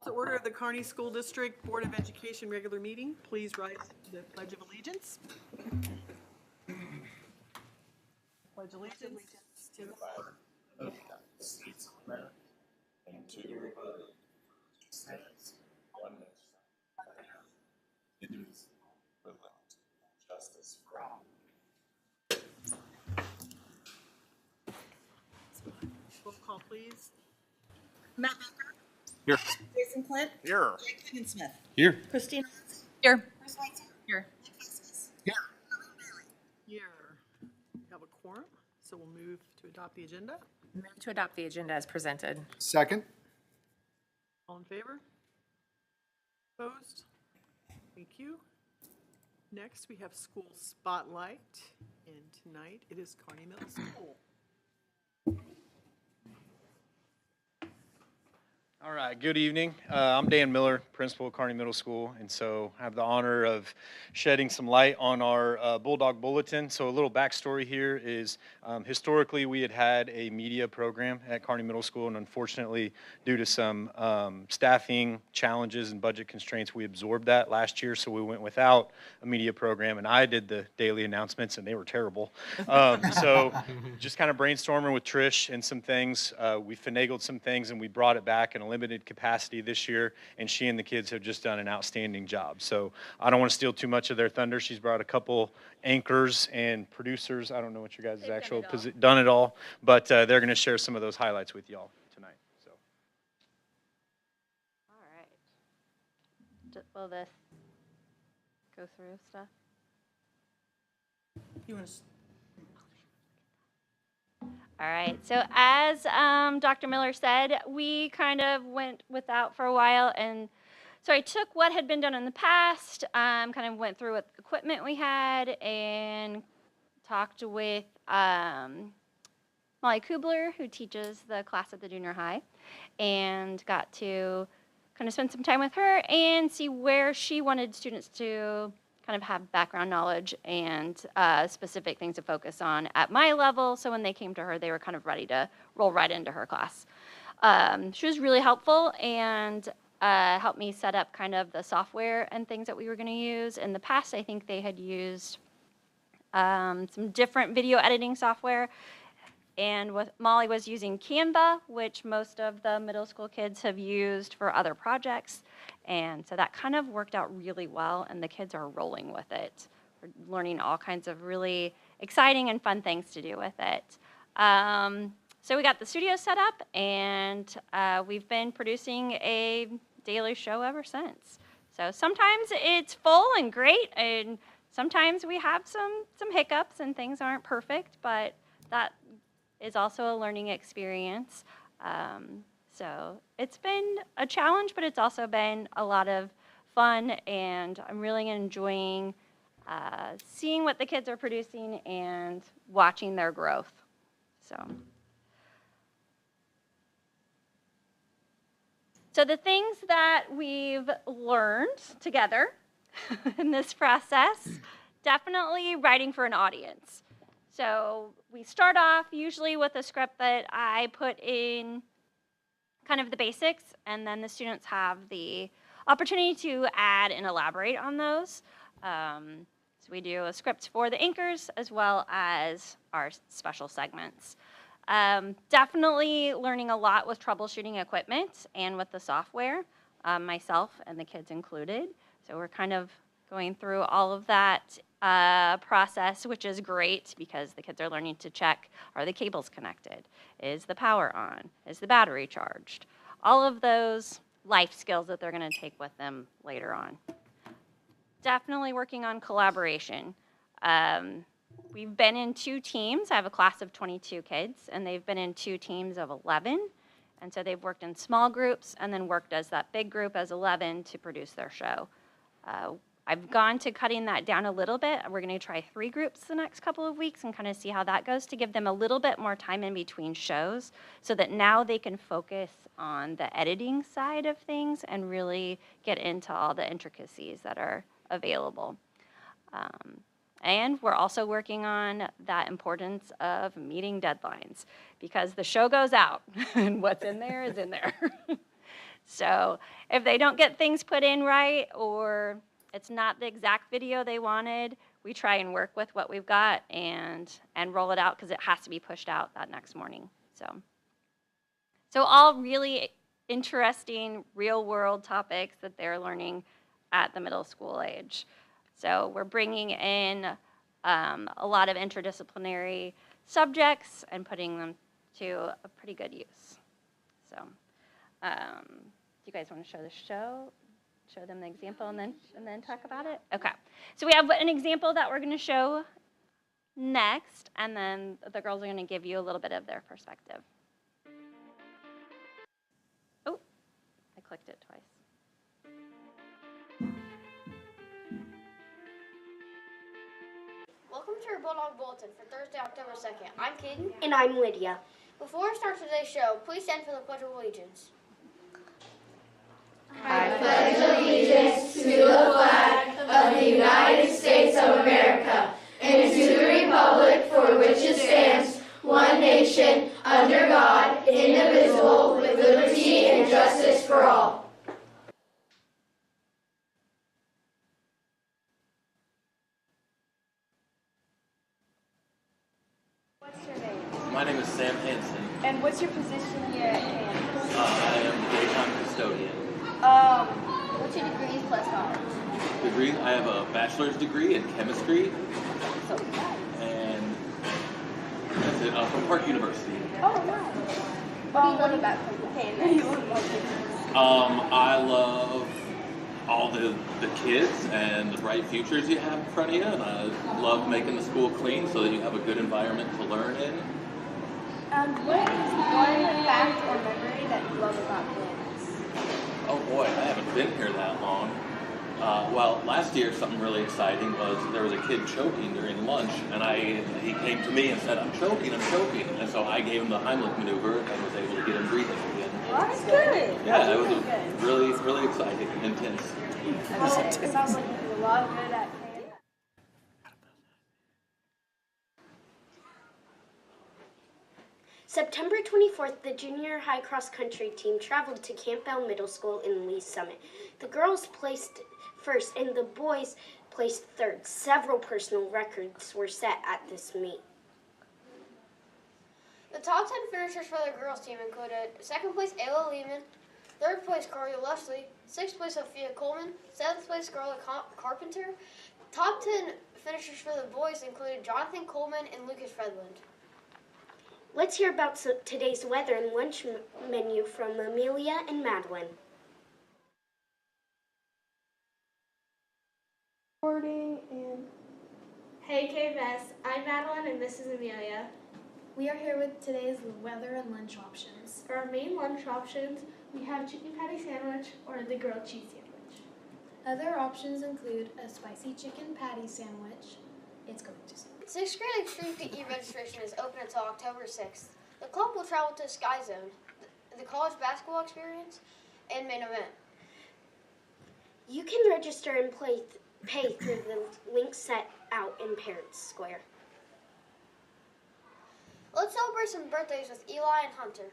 To order of the Kearney School District Board of Education regular meeting, please rise to the Pledge of Allegiance. Pledge allegiance to the flag of the United States of America and to the republic which stands one nation, indivisible, with liberty and justice for all. Roll call, please. Matt Becker. Here. Jason Clint. Here. Jake Higgins-Smith. Here. Christina. Here. Chris Whiteson. Here. Nick Vasquez. Here. Colleen Bailey. Here. We have a quorum, so we'll move to adopt the agenda. Move to adopt the agenda as presented. Second. All in favor? Opposed? Thank you. Next, we have school spotlight, and tonight it is Kearney Middle School. All right, good evening. I'm Dan Miller, principal of Kearney Middle School, and so I have the honor of shedding some light on our Bulldog Bulletin. So a little backstory here is historically we had a media program at Kearney Middle School, and unfortunately due to some staffing challenges and budget constraints, we absorbed that last year, so we went without a media program, and I did the daily announcements, and they were terrible. So just kind of brainstorming with Trish and some things, we finagled some things, and we brought it back in a limited capacity this year, and she and the kids have just done an outstanding job. So I don't want to steal too much of their thunder. She's brought a couple anchors and producers. I don't know what your guys' actual position, done it all, but they're going to share some of those highlights with y'all tonight. So. All right. Will this go through stuff? You want to? All right, so as Dr. Miller said, we kind of went without for a while, and so I took what had been done in the past, kind of went through what equipment we had, and talked with Molly Kubler, who teaches the class at the junior high, and got to kind of spend some time with her and see where she wanted students to kind of have background knowledge and specific things to focus on at my level. So when they came to her, they were kind of ready to roll right into her class. She was really helpful and helped me set up kind of the software and things that we were going to use. In the past, I think they had used some different video editing software. And Molly was using Canva, which most of the middle school kids have used for other projects. And so that kind of worked out really well, and the kids are rolling with it. We're learning all kinds of really exciting and fun things to do with it. So we got the studio set up, and we've been producing a daily show ever since. So sometimes it's full and great, and sometimes we have some hiccups and things aren't perfect, but that is also a learning experience. So it's been a challenge, but it's also been a lot of fun, and I'm really enjoying seeing what the kids are producing and watching their growth. So the things that we've learned together in this process, definitely writing for an audience. So we start off usually with a script that I put in kind of the basics, and then the students have the opportunity to add and elaborate on those. So we do a script for the anchors as well as our special segments. Definitely learning a lot with troubleshooting equipment and with the software, myself and the kids included. So we're kind of going through all of that process, which is great because the kids are learning to check, are the cables connected? Is the power on? Is the battery charged? All of those life skills that they're going to take with them later on. Definitely working on collaboration. We've been in 2 teams. I have a class of 22 kids, and they've been in 2 teams of 11. And so they've worked in small groups and then worked as that big group as 11 to produce their show. I've gone to cutting that down a little bit. We're going to try 3 groups the next couple of weeks and kind of see how that goes to give them a little bit more time in between shows so that now they can focus on the editing side of things and really get into all the intricacies that are available. And we're also working on that importance of meeting deadlines because the show goes out and what's in there is in there. So if they don't get things put in right, or it's not the exact video they wanted, we try and work with what we've got and roll it out, because it has to be pushed out that next morning. So all really interesting real world topics that they're learning at the middle school age. So we're bringing in a lot of interdisciplinary subjects and putting them to a pretty good use. So do you guys want to show the show them the example and then talk about it? Okay. So we have an example that we're going to show next, and then the girls are going to give you a little bit of their perspective. Oh, I clicked it twice. Welcome to our Bulldog Bulletin for Thursday, October 2nd. I'm Caden. And I'm Lydia. Before we start today's show, please stand for the Pledge of Allegiance. I pledge allegiance to the flag of the United States of America and to the republic for which it stands, one nation, under God, indivisible, with liberty and justice for all. What's your name? My name is Sam Hansen. And what's your position here at campus? I am the daytime custodian. What's your degrees plus knowledge? Degree, I have a bachelor's degree in chemistry, So nice. and that's it, from Park University. Oh, nice. What do you love about campus? I love all the kids and the bright futures you have in front of you, and I love making the school clean so that you have a good environment to learn in. What is one fact or memory that you love about campus? Oh boy, I haven't been here that long. Well, last year something really exciting was there was a kid choking during lunch, and he came to me and said, I'm choking, and so I gave him the Heimlich maneuver and was able to get him breathing again. Well, that's good. Yeah, it was really, really exciting, intense. It sounds like you do a lot of good at campus. September 24th, the junior high cross-country team traveled to Campbell Middle School in Lee's Summit. The girls placed first and the boys placed third. Several personal records were set at this meet. The top 10 finishers for the girls team included second place Ayla Lehman, third place Carly Leslie, sixth place Sophia Coleman, seventh place Scarlett Carpenter. Top 10 finishers for the boys included Jonathan Coleman and Lucas Fredland. Let's hear about today's weather and lunch menu from Amelia and Madeline. Recording and hey KVS, I'm Madeline and this is Amelia. We are here with today's weather and lunch options. For our main lunch options, we have chicken patty sandwich or the grilled cheese sandwich. Other options include a spicy chicken patty sandwich. It's going to snow. 6th grade Extreme PE registration is open until October 6th. The club will travel to Sky Zone, the college basketball experience, and main event. You can register and pay through the link set out in Parents Square. Let's celebrate some birthdays with Eli and Hunter.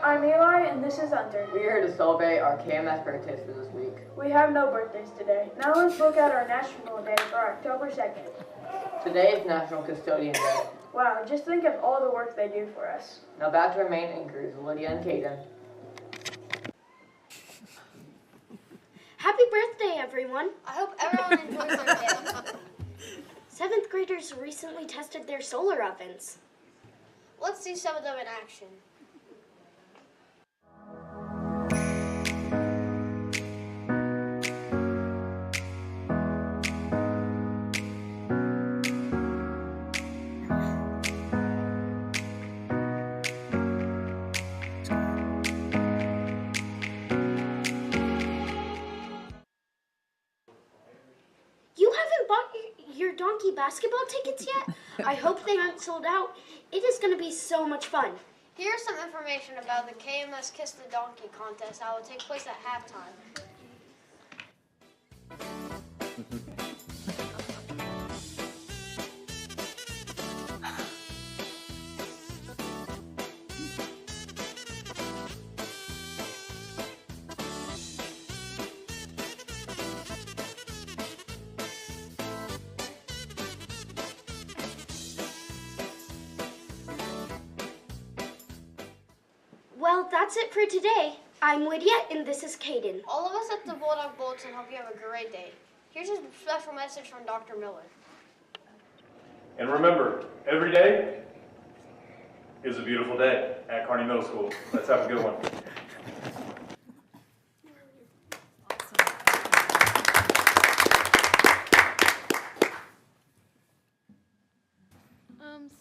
I'm Eli and this is Hunter. We're here to celebrate our KMS birthdays for this week. We have no birthdays today. Now let's look at our National Day for October 2nd. Today is National Custodian Day. Wow, just think of all the work they do for us. Now back to our main anchors, Lydia and Caden. Happy birthday, everyone! I hope everyone enjoys their day. 7th graders recently tested their solar ovens. Let's see some of them in action. You haven't bought your donkey basketball tickets yet? I hope they aren't sold out. It is going to be so much fun. Here's some information about the KMS Kiss the Donkey contest that will take place at halftime. Well, that's it for today. I'm Lydia, and this is Caden. All of us at the Bulldog Bulletin hope you have a great day. Here's a special message from Dr. Miller. And remember, every day is a beautiful day at Kearney Middle School. Let's have a good one.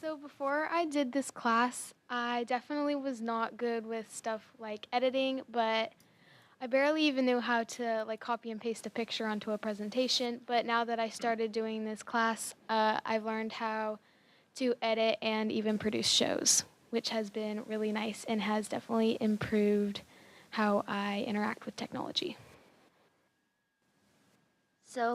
So before I did this class, I definitely was not good with stuff like editing, but I barely even knew how to like copy and paste a picture onto a presentation. But now that I started doing this class, I've learned how to edit and even produce shows, which has been really nice and has definitely improved how I interact with technology. So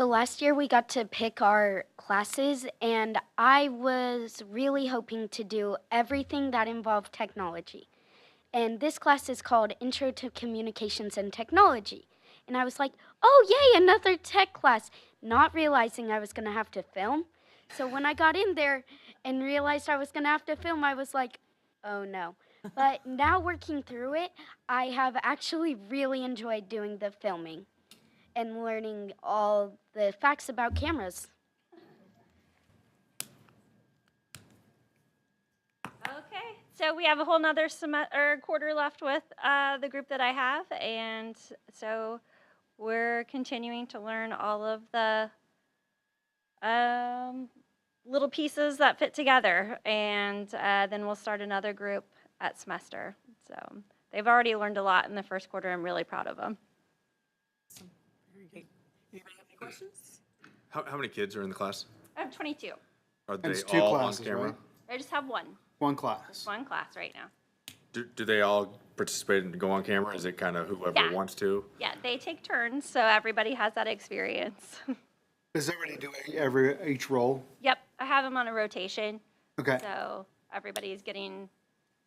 last year we got to pick our classes, and I was really hoping to do everything that involved technology. And this class is called Intro to Communications and Technology. And I was like, oh yay, another tech class, not realizing I was gonna have to film. So when I got in there and realized I was gonna have to film, I was like, oh no. But now working through it, I have actually really enjoyed doing the filming and learning all the facts about cameras. Okay, so we have a whole nother quarter left with the group that I have, and so we're continuing to learn all of the little pieces that fit together, and then we'll start another group at semester. So they've already learned a lot in the first quarter. I'm really proud of them. Very good. Anybody have any questions? How many kids are in the class? I have 22. Are they It's two all classes, on camera? right? I just have one. One class. Just one class right now. Do they all participate and go on camera? Is it kind of whoever Yeah. wants to? Yeah, they take turns, so everybody has that experience. Does everybody do each role? Yep, I have them on a rotation. Okay. So everybody's getting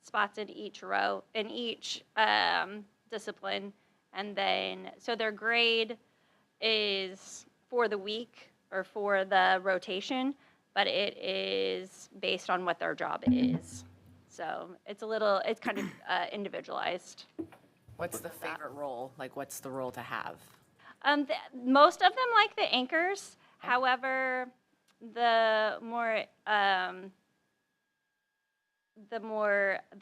spots in each row, in each discipline. And then, so their grade is for the week or for the rotation, but it is based on what their job is. So it's kind of individualized. What's the favorite role? Like, what's the role to have? Most of them like the anchors. However, the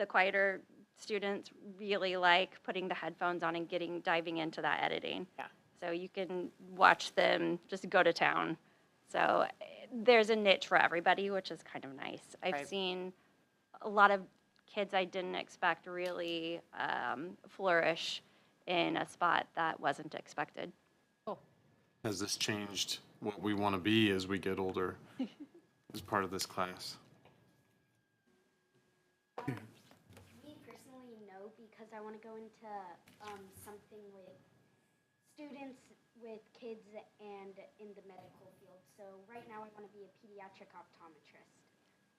quieter students really like putting the headphones on and diving into that editing. Yeah. So you can watch them just go to town. So there's a niche for everybody, which is kind of nice. I've seen a lot of kids I didn't expect really flourish in a spot that wasn't expected. Has this changed what we want to be as we get older as part of this class? Me personally, no, because I want to go into something with students, with kids, and in the medical field. So right now I want to be a pediatric optometrist.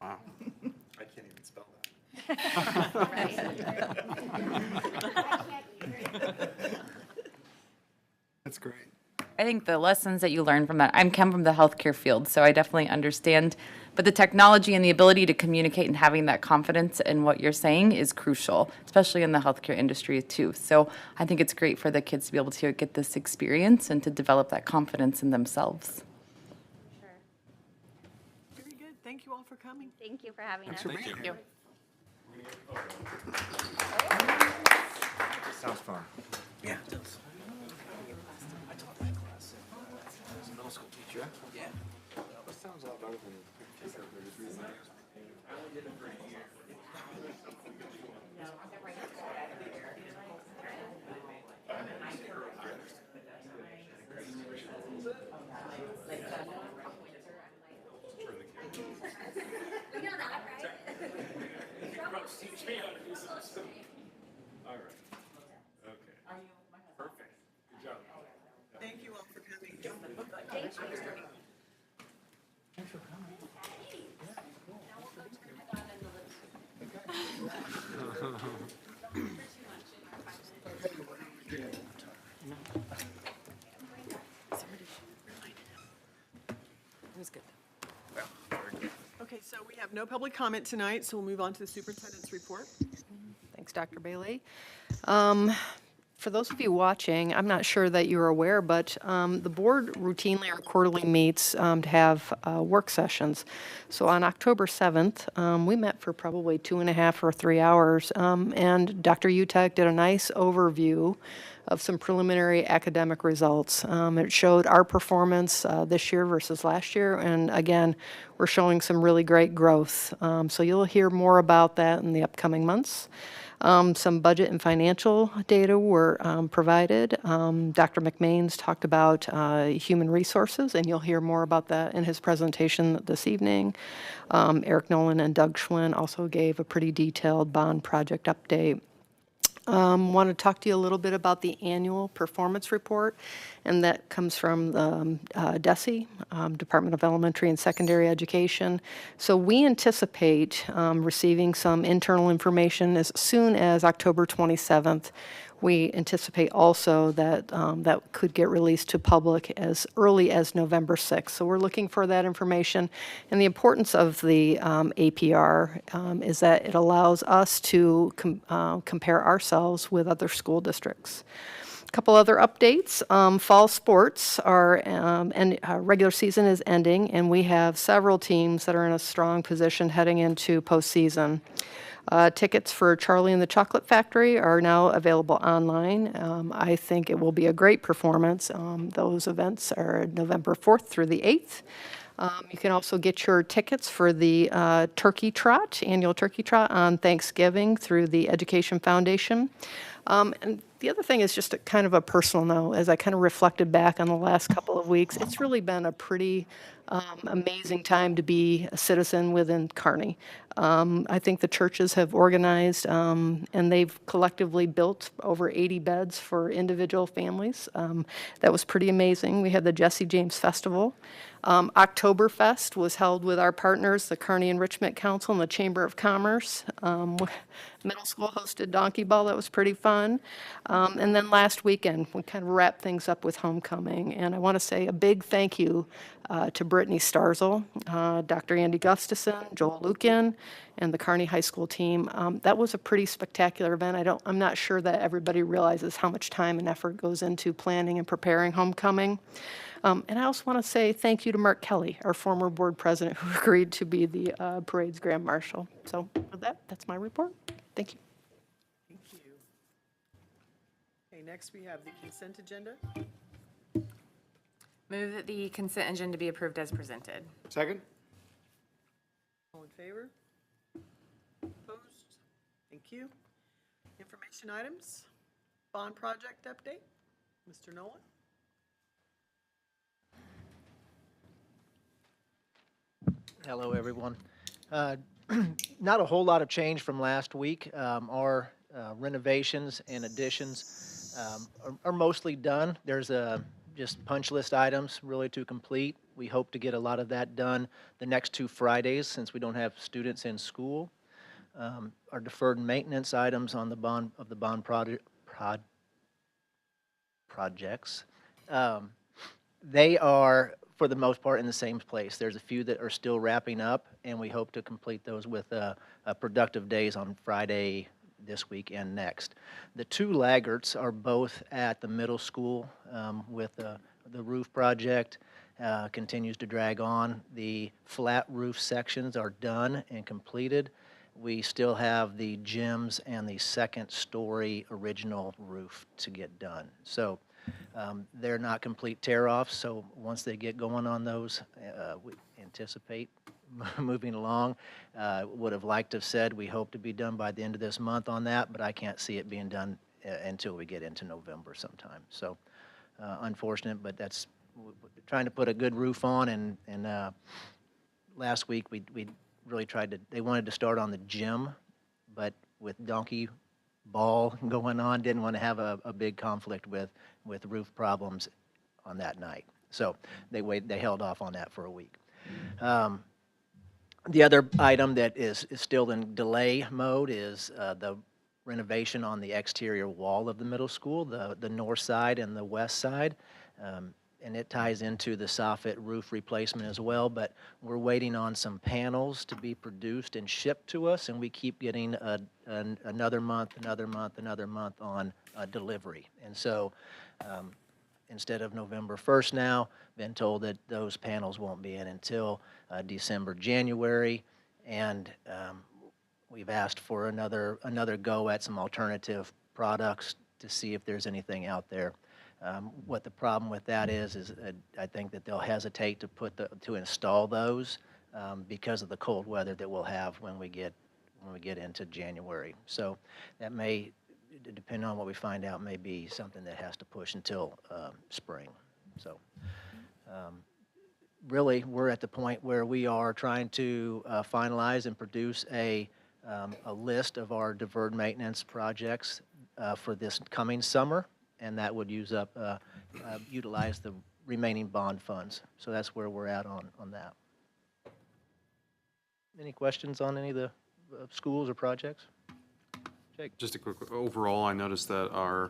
Wow. I can't even spell that. That's great. I think the lessons that you learn from that, I come from the healthcare field, so I definitely understand. But the technology and the ability to communicate and having that confidence in what you're saying is crucial, especially in the healthcare industry too. So I think it's great for the kids to be able to get this experience and to develop that confidence in themselves. Very good. Thank you all for coming. Thank you for having us. Thank you. Sounds fun. Yeah. I taught that class as a middle school teacher. Yeah. That sounds a lot better than I only did it for a year. All right. Okay. Perfect. Good job. Thank you all for coming. Thank you. Thanks for coming. It was good. Okay, so we have no public comment tonight, so we'll move on to the superintendent's report. Dr. Bailey. For those of you watching, I'm not sure that you're aware, but the board routinely or quarterly meets to have work sessions. So on October 7th, we met for probably 2.5 or 3 hours, and Dr. Utek did a nice overview of some preliminary academic results. It showed our performance this year versus last year, and again, we're showing some really great growth. So you'll hear more about that in the upcoming months. Some budget and financial data were provided. Dr. McMains talked about human resources, and you'll hear more about that in his presentation this evening. Eric Nolan and Doug Schwinn also gave a pretty detailed bond project update. Want to talk to you a little bit about the annual performance report, and that comes from the DESE, Department of Elementary and Secondary Education. So we anticipate receiving some internal information as soon as October 27th. We anticipate also that that could get released to public as early as November 6th. So we're looking for that information. And the importance of the APR is that it allows us to compare ourselves with other school districts. A couple other updates. Fall sports are, and regular season is ending, and we have several teams that are in a strong position heading into postseason. Tickets for Charlie and the Chocolate Factory are now available online. I think it will be a great performance. Those events are November 4th through the 8th. You can also get your tickets for the Turkey Trot, annual Turkey Trot on Thanksgiving through the Education Foundation. And the other thing is just a kind of a personal note. As I kind of reflected back on the last couple of weeks, it's really been a pretty amazing time to be a citizen within Kearney. I think the churches have organized and they've collectively built over 80 beds for individual families. That was pretty amazing. We had the Jesse James Festival. Oktoberfest was held with our partners, the Kearney Enrichment Council and the Chamber of Commerce. Middle school hosted Donkey Ball. That was pretty fun. And then last weekend, we kind of wrapped things up with homecoming. And I want to say a big thank you to Brittany Starzl, Dr. Andy Gustafson, Joel Lukin, and the Kearney High School team. That was a pretty spectacular event. I'm not sure that everybody realizes how much time and effort goes into planning and preparing homecoming. And I also want to say thank you to Mark Kelly, our former board president, who agreed to be the parade's grand marshal. So with that, that's my report. Thank you. Thank you. Okay, next we have the consent agenda. Move that the consent agenda be approved as presented. Second? All in favor? Opposed? Thank you. Information items. Bond project update. Mr. Nolan? Hello, everyone. Not a whole lot of change from last week. Our renovations and additions are mostly done. There's just punch list items really to complete. We hope to get a lot of that done the next 2 Fridays since we don't have students in school. Our deferred maintenance items on the bond projects, they are for the most part in the same place. There's a few that are still wrapping up, and we hope to complete those with productive days on Friday this week and next. The 2 laggards are both at the middle school with the roof project continues to drag on. The flat roof sections are done and completed. We still have the gyms and the second story original roof to get done. So they're not complete tear-offs, so once they get going on those, we anticipate moving along. Would have liked to have said we hope to be done by the end of this month on that, but I can't see it being done until we get into November sometime. So unfortunate, but that's trying to put a good roof on, and last week we really tried to, they wanted to start on the gym, but with donkey ball going on, didn't want to have a big conflict with roof problems on that night. So they held off on that for a week. The other item that is still in delay mode is the renovation on the exterior wall of the middle school, the north side and the west side. and it ties into the soffit roof replacement as well, but we're waiting on some panels to be produced and shipped to us, and we keep getting another month on delivery. And so instead of November 1st now, been told that those panels won't be in until December, January, and we've asked for another go at some alternative products to see if there's anything out there. What the problem with that is I think that they'll hesitate to install those because of the cold weather that we'll have when we get into January. So that may, depending on what we find out, may be something that has to push until spring. So really, we're at the point where we are trying to finalize and produce a list of our deferred maintenance projects for this coming summer, and that would utilize the remaining bond funds. So that's where we're at on that. Any questions on any of the schools or projects? Jake? Just a quick, overall, I noticed that our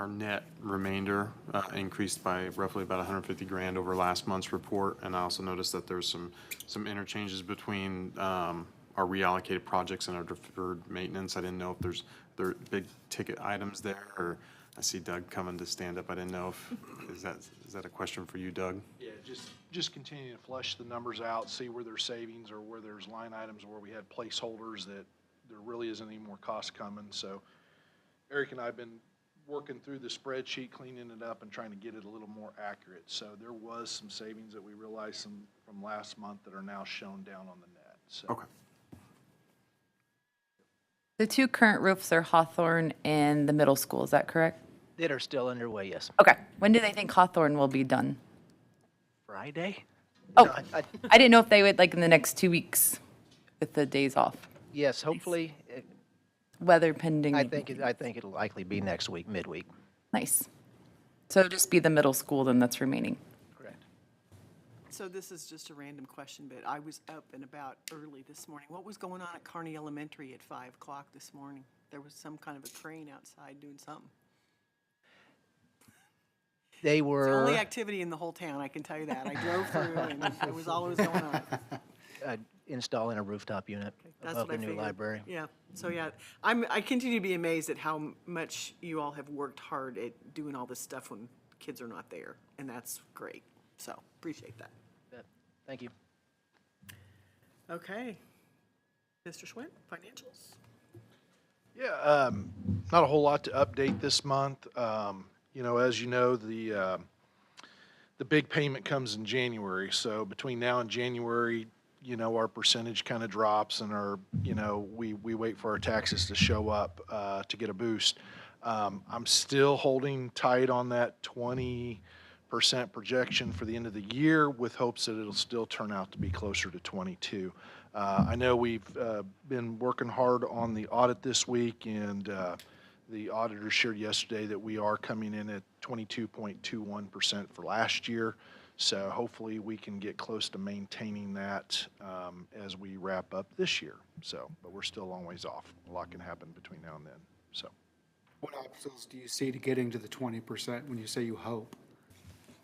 net remainder increased by roughly about 150 grand over last month's report, and I also noticed that there's some interchanges between our reallocated projects and our deferred maintenance. I didn't know if there are big ticket items there, or I see Doug coming to stand up. I didn't know if, is that a question for you, Doug? Yeah, just continue to flush the numbers out, see where there's savings or where there's line items where we had placeholders that there really isn't any more cost coming. So Eric and I have been working through the spreadsheet, cleaning it up and trying to get it a little more accurate. So there was some savings that we realized from last month that are now shown down on the net. So. Okay. The two current roofs are Hawthorne and the middle school, is that correct? That are still underway, yes. Okay. When do they think Hawthorne will be done? Friday? Oh, No, I didn't know if they would, like, in the next 2 weeks with the days off. Yes, hopefully. Weather pending. I think it'll likely be next week, midweek. Nice. So it'll just be the middle school then that's remaining. Correct. So this is just a random question, but I was up and about early this morning. What was going on at Kearney Elementary at 5 o'clock this morning? There was some kind of a crane outside doing something. They It's were the only activity in the whole town, I can tell you that. I drove through and it was all that was going on. installing a rooftop unit That's above what the I new figured. library. Yeah, so yeah, I continue to be amazed at how much you all have worked hard at doing all this stuff when kids are not there, and that's great. So, appreciate that. Thank you. Okay. Mr. Schwint, financials? Yeah, not a whole lot to update this month. You know, as you know, the big payment comes in January. So between now and January, you know, our percentage kind of drops, and we wait for our taxes to show up to get a boost. I'm still holding tight on that 20% projection for the end of the year, with hopes that it'll still turn out to be closer to 22. I know we've been working hard on the audit this week, and the auditor shared yesterday that we are coming in at 22.21% for last year. So hopefully we can get close to maintaining that as we wrap up this year. So, but we're still a long ways off. A lot can happen between now and then. So, What obstacles do you see to getting to the 20% when you say you hope?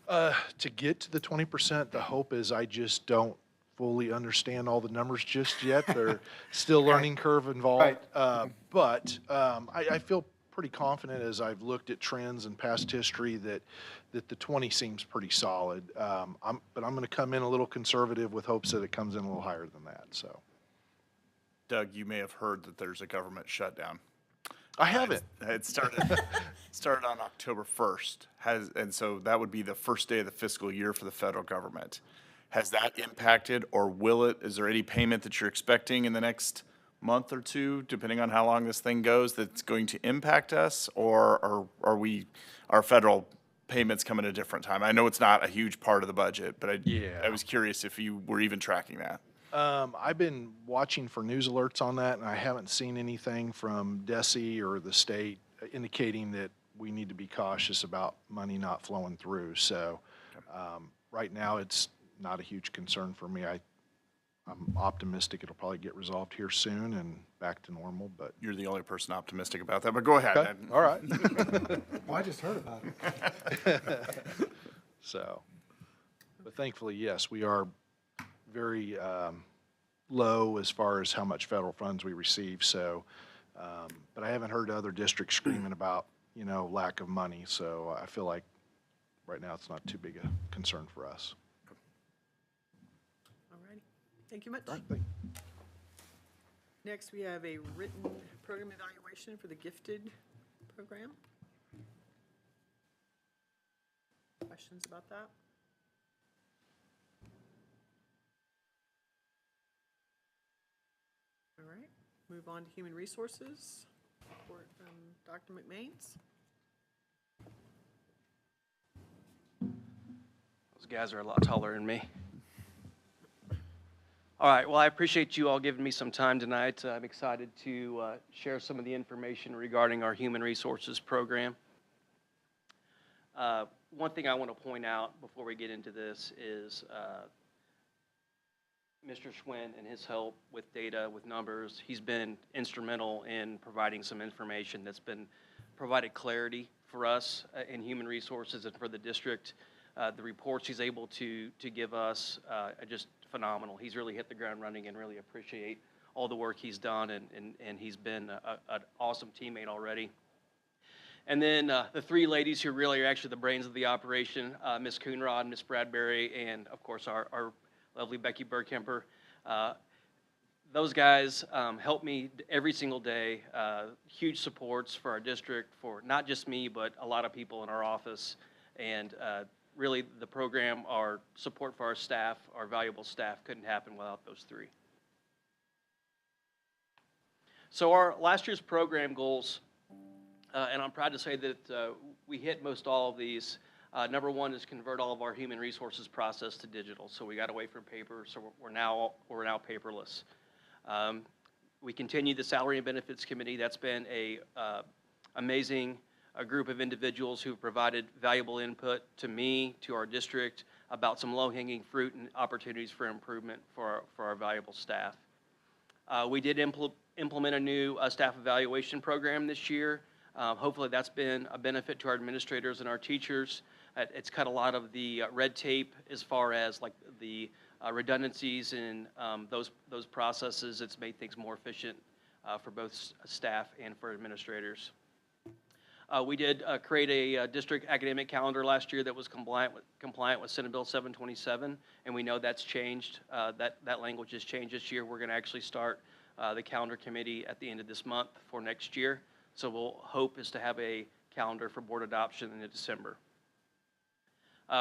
to get to the 20%, the hope is I just don't fully understand all the numbers just yet. They're still learning curve involved. Right. But I feel pretty confident as I've looked at trends and past history that the 20 seems pretty solid. But I'm going to come in a little conservative with hopes that it comes in a little higher than that. So, Doug, you may have heard that there's a government shutdown. I haven't. It started on October 1st, and so that would be the first day of the fiscal year for the federal government. Has that impacted, or will it? Is there any payment that you're expecting in the next month or two, depending on how long this thing goes, that's going to impact us, or are our federal payments come at a different time? I know it's not a huge part of the budget, but I was curious if you were even tracking that. I've been watching for news alerts on that, and I haven't seen anything from DESE or the state indicating that we need to be cautious about money not flowing through. So right now, it's not a huge concern for me. I'm optimistic it'll probably get resolved here soon and back to normal. But you're the only person optimistic about that. But go ahead. Okay. All right. Well, I just heard about it. So, but thankfully, yes, we are very low as far as how much federal funds we receive. So, but I haven't heard other districts screaming about, you know, lack of money. So I feel like right now it's not too big a concern for us. All righty. Thank you much. All right, thank you. Next, we have a written program evaluation for the gifted program. Questions about that? All right, move on to human resources. Report from Dr. McMains. Those guys are a lot taller than me. All right, well, I appreciate you all giving me some time tonight. I'm excited to share some of the information regarding our human resources program. One thing I want to point out before we get into this is Mr. Schwinn and his help with data, with numbers. He's been instrumental in providing some information that's been provided clarity for us in human resources and for the district. The reports he's able to give us are just phenomenal. He's really hit the ground running, and really appreciate all the work he's done, and he's been an awesome teammate already. And then the three ladies who really are actually the brains of the operation, Ms. Coonrod, Ms. Bradbury, and of course our lovely Becky Burkemper. Those guys help me every single day. Huge supports for our district, for not just me, but a lot of people in our office. And really the program, our support for our staff, our valuable staff, couldn't happen without those three. So our last year's program goals, and I'm proud to say that we hit most all of these. Number one is convert all of our human resources process to digital. So we got away from paper, so we're now paperless. We continue the salary and benefits committee. That's been a amazing group of individuals who provided valuable input to me, to our district, about some low-hanging fruit and opportunities for improvement for our valuable staff. We did implement a new staff evaluation program this year. Hopefully that's been a benefit to our administrators and our teachers. It's cut a lot of the red tape as far as like the redundancies in those processes. It's made things more efficient for both staff and for administrators. We did create a district academic calendar last year that was compliant with Senate Bill 727, and we know that's changed. That language has changed this year. We're going to actually start the calendar committee at the end of this month for next year. So we'll hope is to have a calendar for board adoption in December.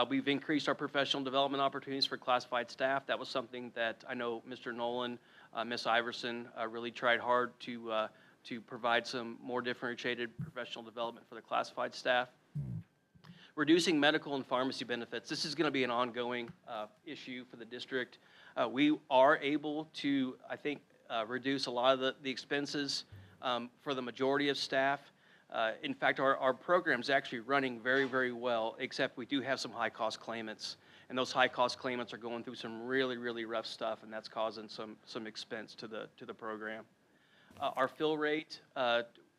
We've increased our professional development opportunities for classified staff. That was something that I know Mr. Nolan, Ms. Iverson really tried hard to provide some more differentiated professional development for the classified staff. Reducing medical and pharmacy benefits. This is going to be an ongoing issue for the district. We are able to, I think, reduce a lot of the expenses for the majority of staff. In fact, our program's actually running very, very well, except we do have some high-cost claimants. And those high-cost claimants are going through some really, really rough stuff, and that's causing some expense to the program. Our fill rate,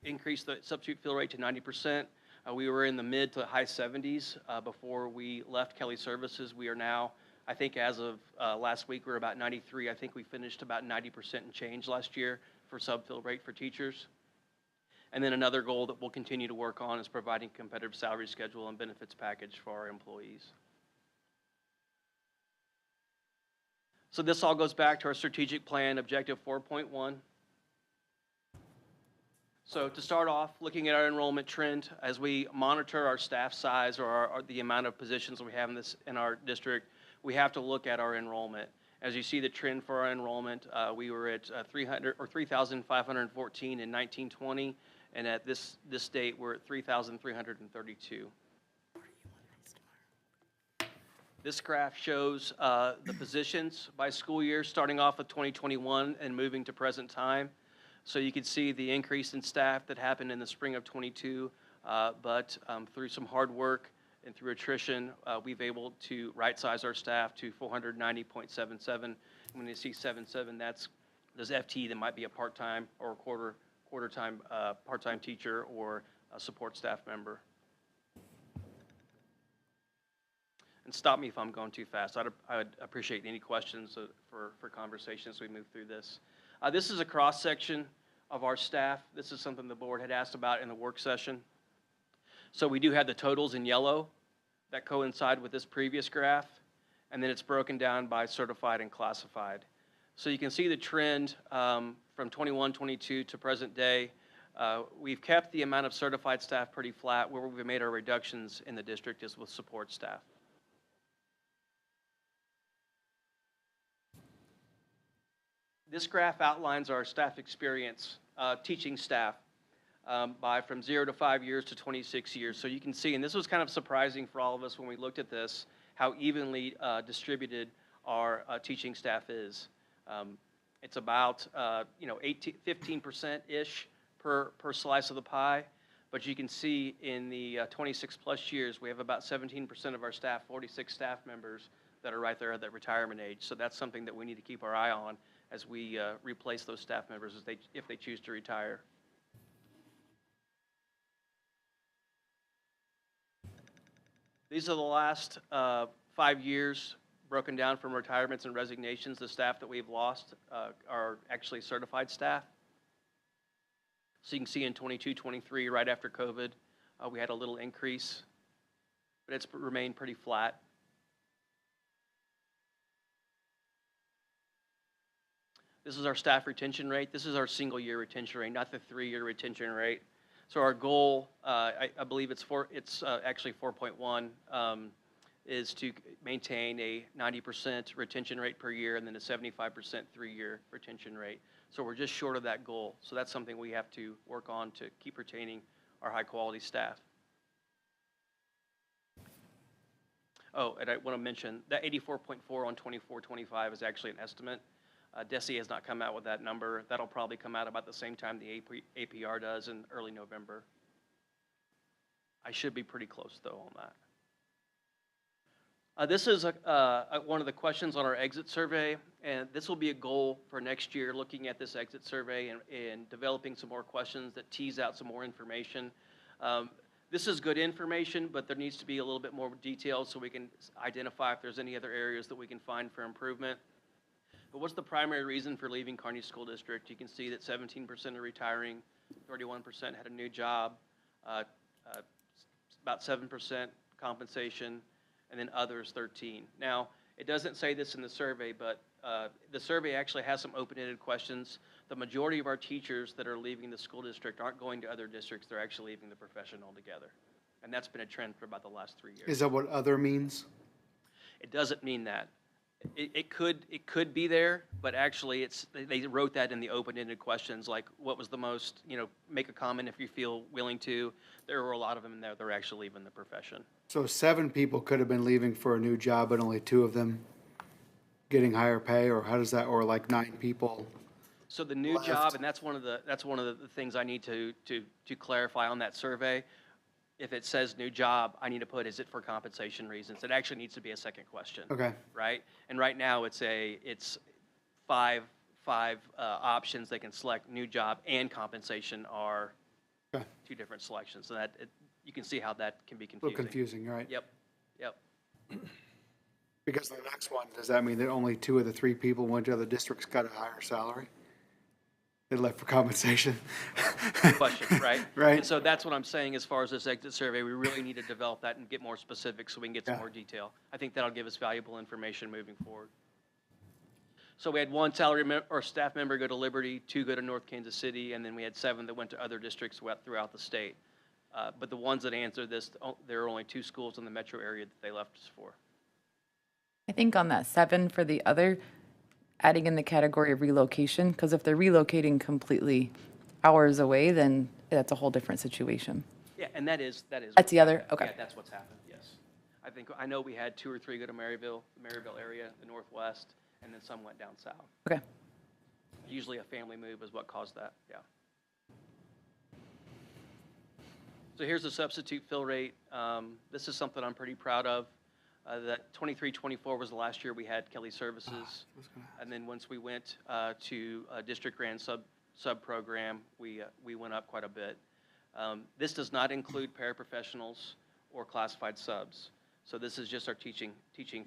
increased the substitute fill rate to 90%. We were in the mid to high 70s before we left Kelly Services. We are now, I think as of last week, we're about 93. I think we finished about 90% and change last year for sub-fill rate for teachers. And then another goal that we'll continue to work on is providing competitive salary schedule and benefits package for our employees. So this all goes back to our strategic plan, objective 4.1. So to start off, looking at our enrollment trend, as we monitor our staff size or the amount of positions we have in our district, we have to look at our enrollment. As you see the trend for our enrollment, we were at 3,514 in 1920, and at this date we're at 3,332. This graph shows the positions by school year, starting off with 2021 and moving to present time. So you can see the increase in staff that happened in the spring of 22, but through some hard work and through attrition, we've able to right-size our staff to 490.77. When you see 77, that's those FTE that might be a part-time or a quarter-time part-time teacher or a support staff member. And stop me if I'm going too fast. I'd appreciate any questions for conversation as we move through this. This is a cross-section of our staff. This is something the board had asked about in the work session. So we do have the totals in yellow that coincide with this previous graph, and then it's broken down by certified and classified. So you can see the trend from 21-22 to present day. We've kept the amount of certified staff pretty flat. Where we've made our reductions in the district is with support staff. This graph outlines our staff experience, teaching staff, from 0 to 5 years to 26 years. So you can see, and this was kind of surprising for all of us when we looked at this, how evenly distributed our teaching staff is. It's about 15%-ish per slice of the pie, but you can see in the 26 plus years, we have about 17% of our staff, 46 staff members that are right there at that retirement age. So that's something that we need to keep our eye on as we replace those staff members if they choose to retire. These are the last 5 years broken down from retirements and resignations. The staff that we've lost are actually certified staff. So you can see in 22-23, right after COVID, we had a little increase, but it's remained pretty flat. This is our staff retention rate. This is our single-year retention rate, not the 3-year retention rate. So our goal, I believe it's actually 4.1, is to maintain a 90% retention rate per year and then a 75% 3-year retention rate. So we're just short of that goal. So that's something we have to work on to keep retaining our high-quality staff. Oh, and I want to mention that 84.4 on 24-25 is actually an estimate. DESE has not come out with that number. That'll probably come out about the same time the APR does in early November. I should be pretty close, though, on that. This is one of the questions on our exit survey, and this will be a goal for next year, looking at this exit survey and developing some more questions that tease out some more information. This is good information, but there needs to be a little bit more detail so we can identify if there's any other areas that we can find for improvement. But what's the primary reason for leaving Kearney School District? You can see that 17% are retiring, 31% had a new job, about 7% compensation, and then others 13. Now, it doesn't say this in the survey, but the survey actually has some open-ended questions. The majority of our teachers that are leaving the school district aren't going to other districts, they're actually leaving the profession altogether. And that's been a trend for about the last 3 years. Is that what other means? It doesn't mean that. It could be there, but actually they wrote that in the open-ended questions, like what was the most, make a comment if you feel willing to. There were a lot of them in there that are actually leaving the profession. So 7 people could have been leaving for a new job, but only 2 of them getting higher pay, or how does that, or like 9 people? So the new job, and that's one of the things I need to clarify on that survey. If it says new job, I need to put, is it for compensation reasons? It actually needs to be a second question. Okay. Right? And right now it's 5 options they can select. New job and compensation are 2 different selections. So that you can see how that can be confusing. A little confusing, right? Yep. Because the next one, does that mean that only 2 of the 3 people went to other districts got a higher salary? They left for compensation. Good question, right? Right. And so that's what I'm saying as far as this exit survey. We really need to develop that and get more specific so we can get some more detail. I think that'll give us valuable information moving forward. So we had 1 salary or staff member go to Liberty, 2 go to North Kansas City, and then we had 7 that went to other districts throughout the state. But the ones that answered this, there are only 2 schools in the metro area that they left us for. I think on that 7 for the other, adding in the category of relocation, because if they're relocating completely hours away, then that's a whole different situation. Yeah, and that is. That's the other, okay. Yeah, that's what's happened, yes. I know we had 2 or 3 go to Maryville, the Maryville area, the Northwest, and then some went down south. Okay. Usually a family move is what caused that, yeah. So here's the substitute fill rate. This is something I'm pretty proud of. That 23-24 was the last year we had Kelly Services. And then once we went to a district grant sub program, we went up quite a bit. This does not include paraprofessionals or classified subs. So this is just our teaching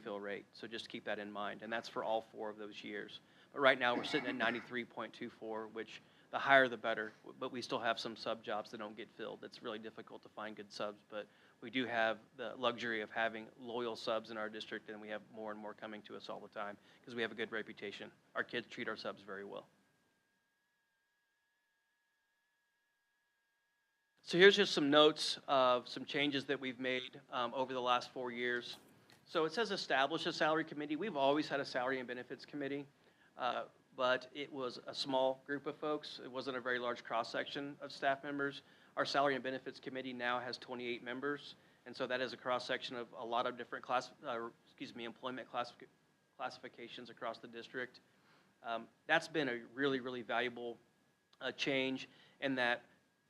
fill rate. So just keep that in mind. And that's for all 4 of those years. But right now we're sitting at 93.24, which the higher the better. But we still have some sub jobs that don't get filled. It's really difficult to find good subs. But we do have the luxury of having loyal subs in our district, and we have more and more coming to us all the time because we have a good reputation. Our kids treat our subs very well. So here's just some notes of some changes that we've made over the last 4 years. So it says establish a salary committee. We've always had a salary and benefits committee, but it was a small group of folks. It wasn't a very large cross-section of staff members. Our salary and benefits committee now has 28 members, and so that is a cross-section of a lot of different employment classifications across the district. That's been a really, really valuable change in that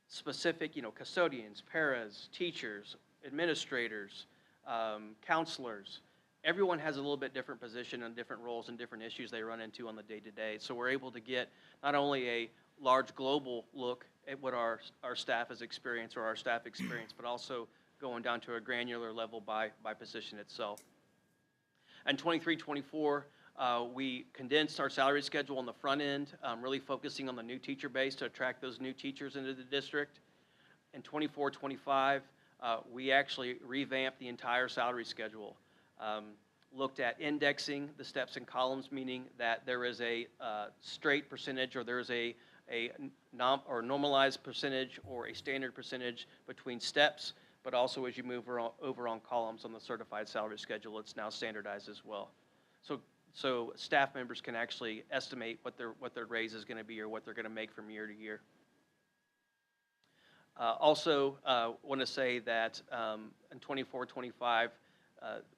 specific, custodians, paras, teachers, administrators, counselors, everyone has a little bit different position and different roles and different issues they run into on the day-to-day. So we're able to get not only a large global look at what our staff has experienced or our staff experience, but also going down to a granular level by position itself. In 23-24, we condensed our salary schedule on the front end, really focusing on the new teacher base to attract those new teachers into the district. In 24-25, we actually revamped the entire salary schedule. Looked at indexing the steps and columns, meaning that there is a straight percentage or there is a normalized percentage or a standard percentage between steps, but also as you move over on columns on the certified salary schedule, it's now standardized as well. So staff members can actually estimate what their raise is going to be or what they're going to make from year to year. Also, want to say that in 24-25,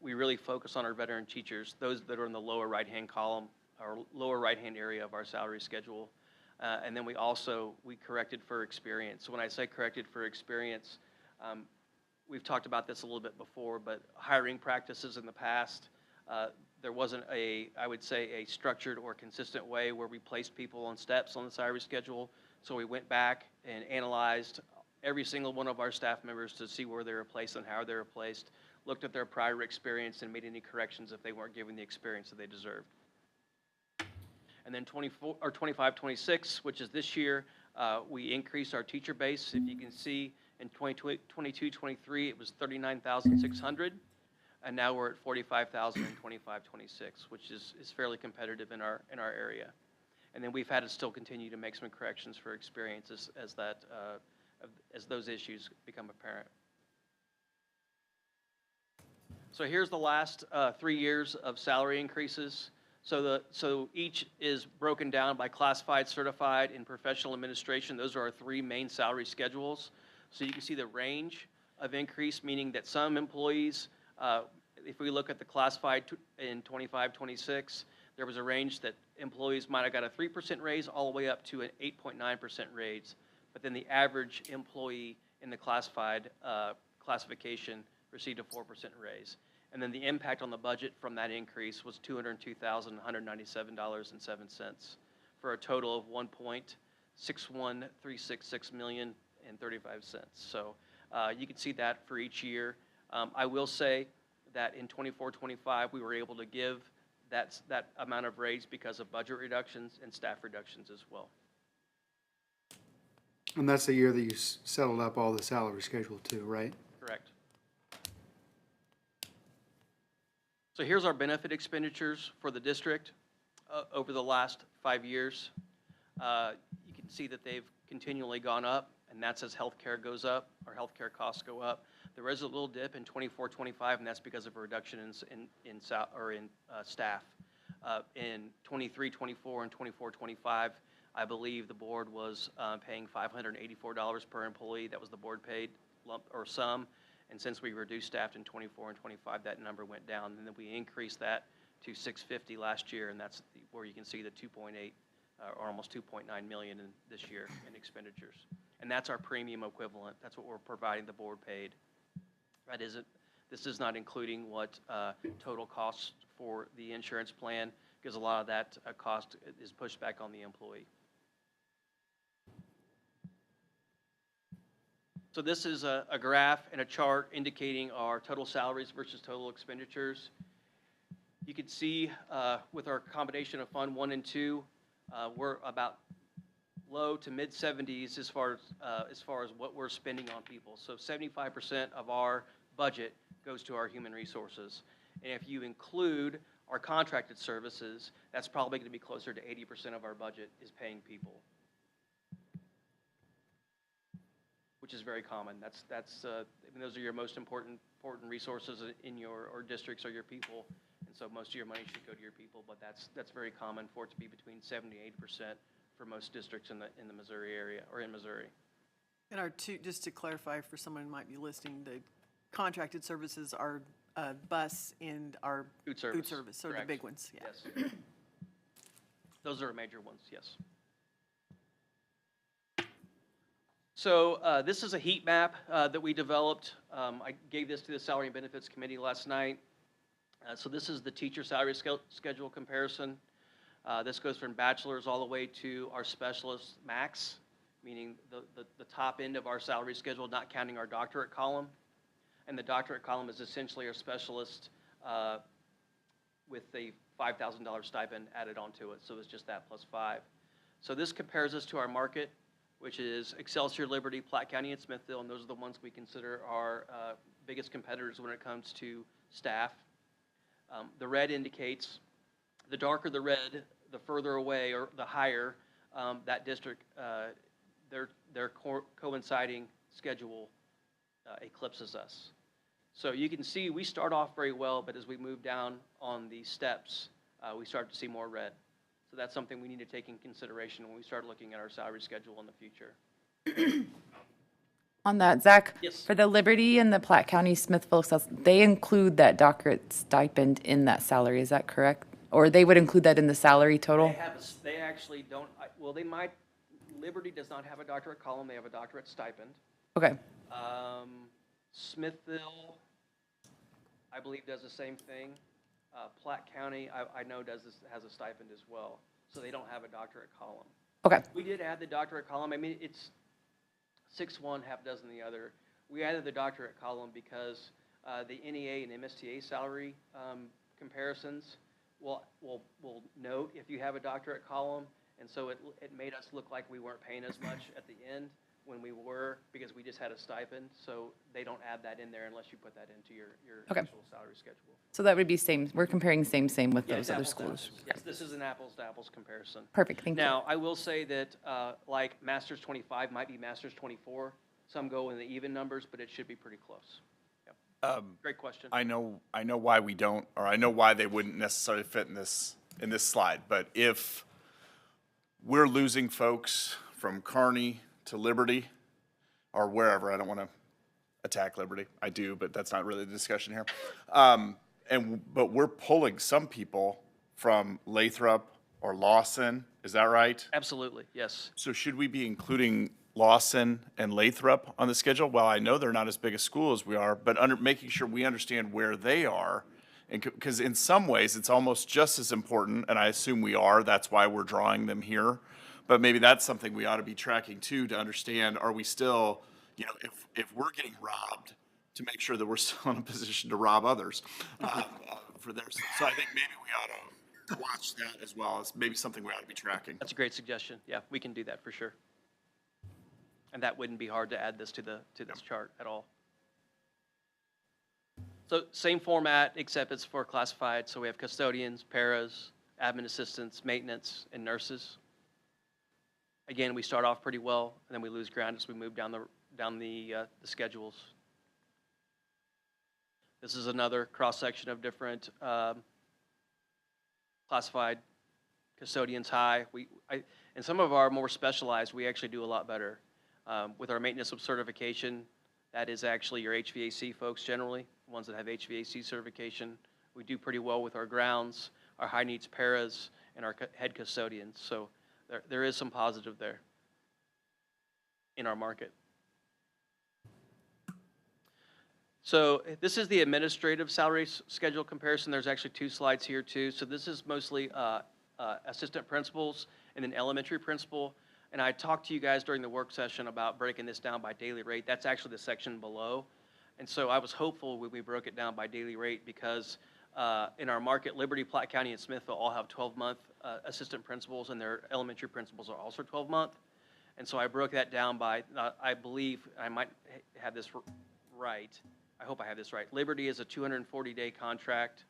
we really focus on our veteran teachers, those that are in the lower right-hand column or lower right-hand area of our salary schedule. And then we corrected for experience. So when I say corrected for experience, we've talked about this a little bit before, but hiring practices in the past, there wasn't I would say, a structured or consistent way where we placed people on steps on the salary schedule. So we went back and analyzed every single one of our staff members to see where they were placed and how they were placed, looked at their prior experience and made any corrections if they weren't given the experience that they deserved. And then 25-26, which is this year, we increased our teacher base. If you can see, in 22-23, it was 39,600. And now we're at 45,000 in 25-26, which is fairly competitive in our area. And then we've had to still continue to make some corrections for experience as those issues become apparent. So here's the last 3 years of salary increases. So each is broken down by classified, certified, and professional administration. Those are our 3 main salary schedules. So you can see the range of increase, meaning that some employees, if we look at the classified in 25-26, there was a range that employees might have got a 3% raise all the way up to an 8.9% raise. But then the average employee in the classified classification received a 4% raise. And then the impact on the budget from that increase was $202,197.07 for a total of $1.61366 million and 35 cents. So you can see that for each year. I will say that in 24-25 we were able to give that amount of raise because of budget reductions and staff reductions as well. And that's the year that you settled up all the salary schedule too, right? Correct. So here's our benefit expenditures for the district over the last 5 years. You can see that they've continually gone up, and that's as healthcare goes up, our healthcare costs go up. There is a little dip in 24-25, and that's because of a reduction in staff. In 23-24 and 24-25, I believe the board was paying $584 per employee. That was the board paid lump or sum. And since we reduced staff in 24 and 25, that number went down. And then we increased that to $650 last year, and that's where you can see the 2.8 or almost 2.9 million in this year in expenditures. And that's our premium equivalent. That's what we're providing the board paid. This is not including what total costs for the insurance plan, because a lot of that cost is pushed back on the employee. So this is a graph and a chart indicating our total salaries versus total expenditures. You can see with our combination of Fund 1 and 2, we're about low to mid 70s as far as what we're spending on people. So 75% of our budget goes to our human resources. And if you include our contracted services, that's probably going to be closer to 80% of our budget is paying people, which is very common. I mean, those are your most important resources in your districts or your people, and so most of your money should go to your people. But that's very common for it to be between 70% and 80% for most districts in the Missouri area or in Missouri. And our two, just to clarify for someone who might be listening, the contracted services are bus and our Food service. So Correct. the big ones, yeah. Yes. Those are major ones, yes. So this is a heat map that we developed. I gave this to the Salary and Benefits Committee last night. So this is the teacher salary schedule comparison. This goes from bachelor's all the way to our specialist max, meaning the top end of our salary schedule, not counting our doctorate column. And the doctorate column is essentially our specialist with a $5,000 stipend added onto it. So it's just that plus 5. So this compares us to our market, which is Excelsior, Liberty, Platte County, and Smithville, and those are the ones we consider our biggest competitors when it comes to staff. The red indicates, the darker the red, the further away or the higher that district, their coinciding schedule eclipses us. So you can see we start off very well, but as we move down on the steps, we start to see more red. So that's something we need to take in consideration when we start looking at our salary schedule in the future. On that, Zach, Yes. for the Liberty and the Platte County Smithville, they include that doctorate stipend in that salary, is that correct? Or they would include that in the salary total? They actually don't, well, they might, Liberty does not have a doctorate column, they have a doctorate stipend. Okay. Smithville, I believe, does the same thing. Platte County, I know has a stipend as well, so they don't have a doctorate column. Okay. We did add the doctorate column. I mean, it's 6 one, half dozen the other. We added the doctorate column because the NEA and MSTA salary comparisons will note if you have a doctorate column, and so it made us look like we weren't paying as much at the end when we were, because we just had a stipend, so they don't add that in there unless you put that into your Okay. actual salary schedule. So that would be same, we're comparing same with Yeah, those it's other apples to schools. apples. Yes, this is an apples-to-apples comparison. Perfect, thank you. Now, I will say that, like Masters 25 might be Masters 24. Some go in the even numbers, but it should be pretty close. Yep. Great question. I know why we don't, or I know why they wouldn't necessarily fit in this slide, but if we're losing folks from Kearney to Liberty, or wherever, I don't want to attack Liberty, I do, but that's not really the discussion here. But we're pulling some people from Lathrop or Lawson, is that right? Absolutely, yes. So should we be including Lawson and Lathrop on the schedule? Well, I know they're not as big a school as we are, but making sure we understand where they are, and because in some ways it's almost just as important, and I assume we are, that's why we're drawing them here. But maybe that's something we ought to be tracking too, to understand, are we still, if we're getting robbed, to make sure that we're still in a position to rob others for theirs. So I think maybe we ought to watch that as well as maybe something we ought to be tracking. That's a great suggestion. Yeah, we can do that for sure. And that wouldn't be hard to add this to this chart at all. So same format, except it's for classified. So we have custodians, paras, admin assistants, maintenance, and nurses. Again, we start off pretty well, and then we lose ground as we move down the schedules. This is another cross-section of different classified custodians high. And some of our more specialized, we actually do a lot better. With our maintenance certification, that is actually your HVAC folks generally, ones that have HVAC certification. We do pretty well with our grounds, our high needs paras, and our head custodians. So there is some positive there in our market. So this is the administrative salary schedule comparison. There's actually 2 slides here too. So this is mostly assistant principals and then elementary principal. And I talked to you guys during the work session about breaking this down by daily rate. That's actually the section below. And so I was hopeful when we broke it down by daily rate because in our market, Liberty, Platte County, and Smithville all have 12-month assistant principals, and their elementary principals are also 12-month. And so I broke that down by, I believe, I might have this right. I hope I have this right. Liberty is a 240-day contract.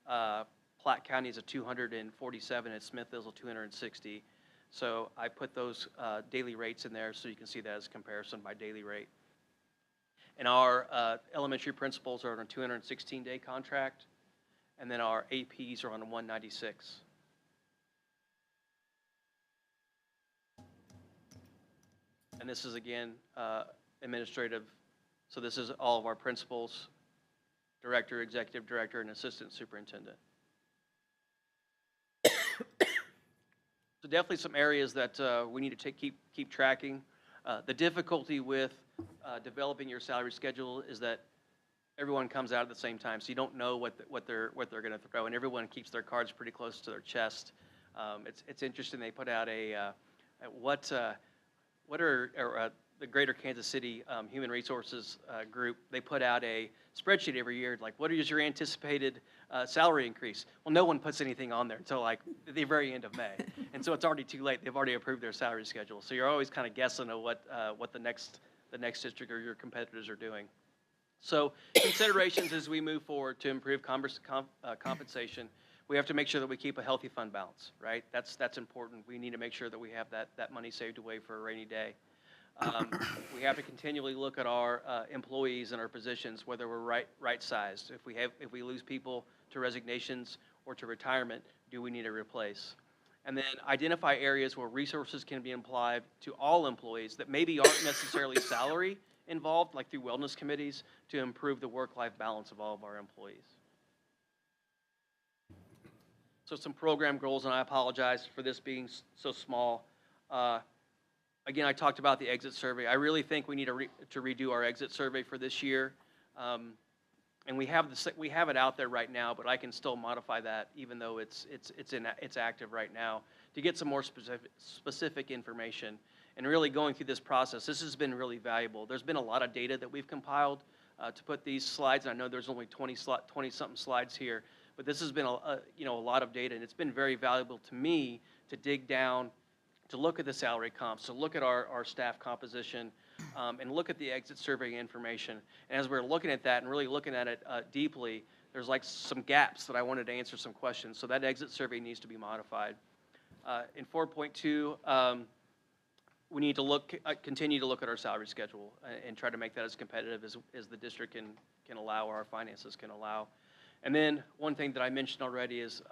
Platte County is a 247, and Smithville is a 260. So I put those daily rates in there so you can see that as a comparison by daily rate. And our elementary principals are on a 216-day contract, and then our APs are on a 196. And this is, again, administrative. So this is all of our principals, director, executive director, and assistant superintendent. So definitely some areas that we need to keep tracking. The difficulty with developing your salary schedule is that everyone comes out at the same time, so you don't know what they're going to throw, and everyone keeps their cards pretty close to their chest. It's interesting. They put out what are the Greater Kansas City Human Resources group. They put out a spreadsheet every year, like what is your anticipated salary increase? Well, no one puts anything on there until like the very end of May, and so it's already too late. They've already approved their salary schedule, so you're always kind of guessing at what the next district or your competitors are doing. So considerations as we move forward to improve compensation, we have to make sure that we keep a healthy fund balance, right? That's important. We need to make sure that we have that money saved away for a rainy day. We have to continually look at our employees and our positions, whether we're right-sized. If we lose people to resignations or to retirement, do we need to replace? And then identify areas where resources can be applied to all employees that maybe aren't necessarily salary involved, like through wellness committees, to improve the work-life balance of all of our employees. So some program goals, and I apologize for this being so small. Again, I talked about the exit survey. I really think we need to redo our exit survey for this year. And we have it out there right now, but I can still modify that even though it's active right now to get some more specific information. And really going through this process, this has been really valuable. There's been a lot of data that we've compiled to put these slides. I know there's only 20-something slides here, but this has been a lot of data, and it's been very valuable to me to dig down, to look at the salary comps, to look at our staff composition, and look at the exit survey information. And as we're looking at that and really looking at it deeply, there's like some gaps that I wanted to answer some questions. So that exit survey needs to be modified. In 4.2, we need to continue to look at our salary schedule and try to make that as competitive as the district can allow, or our finances can allow. And then one thing that I mentioned already is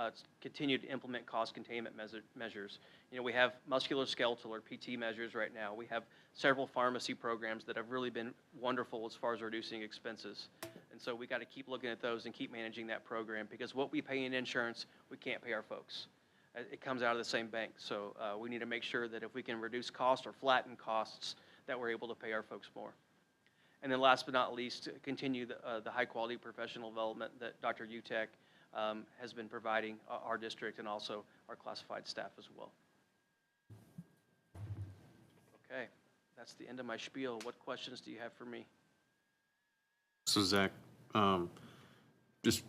continue to implement cost containment measures. We have musculoskeletal or PT measures right now. We have several pharmacy programs that have really been wonderful as far as reducing expenses. And so we got to keep looking at those and keep managing that program, because what we pay in insurance, we can't pay our folks. It comes out of the same bank. So we need to make sure that if we can reduce costs or flatten costs, that we're able to pay our folks more. And then last but not least, continue the high-quality professional development that Dr. Utek has been providing our district and also our classified staff as well. Okay, that's the end of my spiel. What questions do you have for me? So Zach, just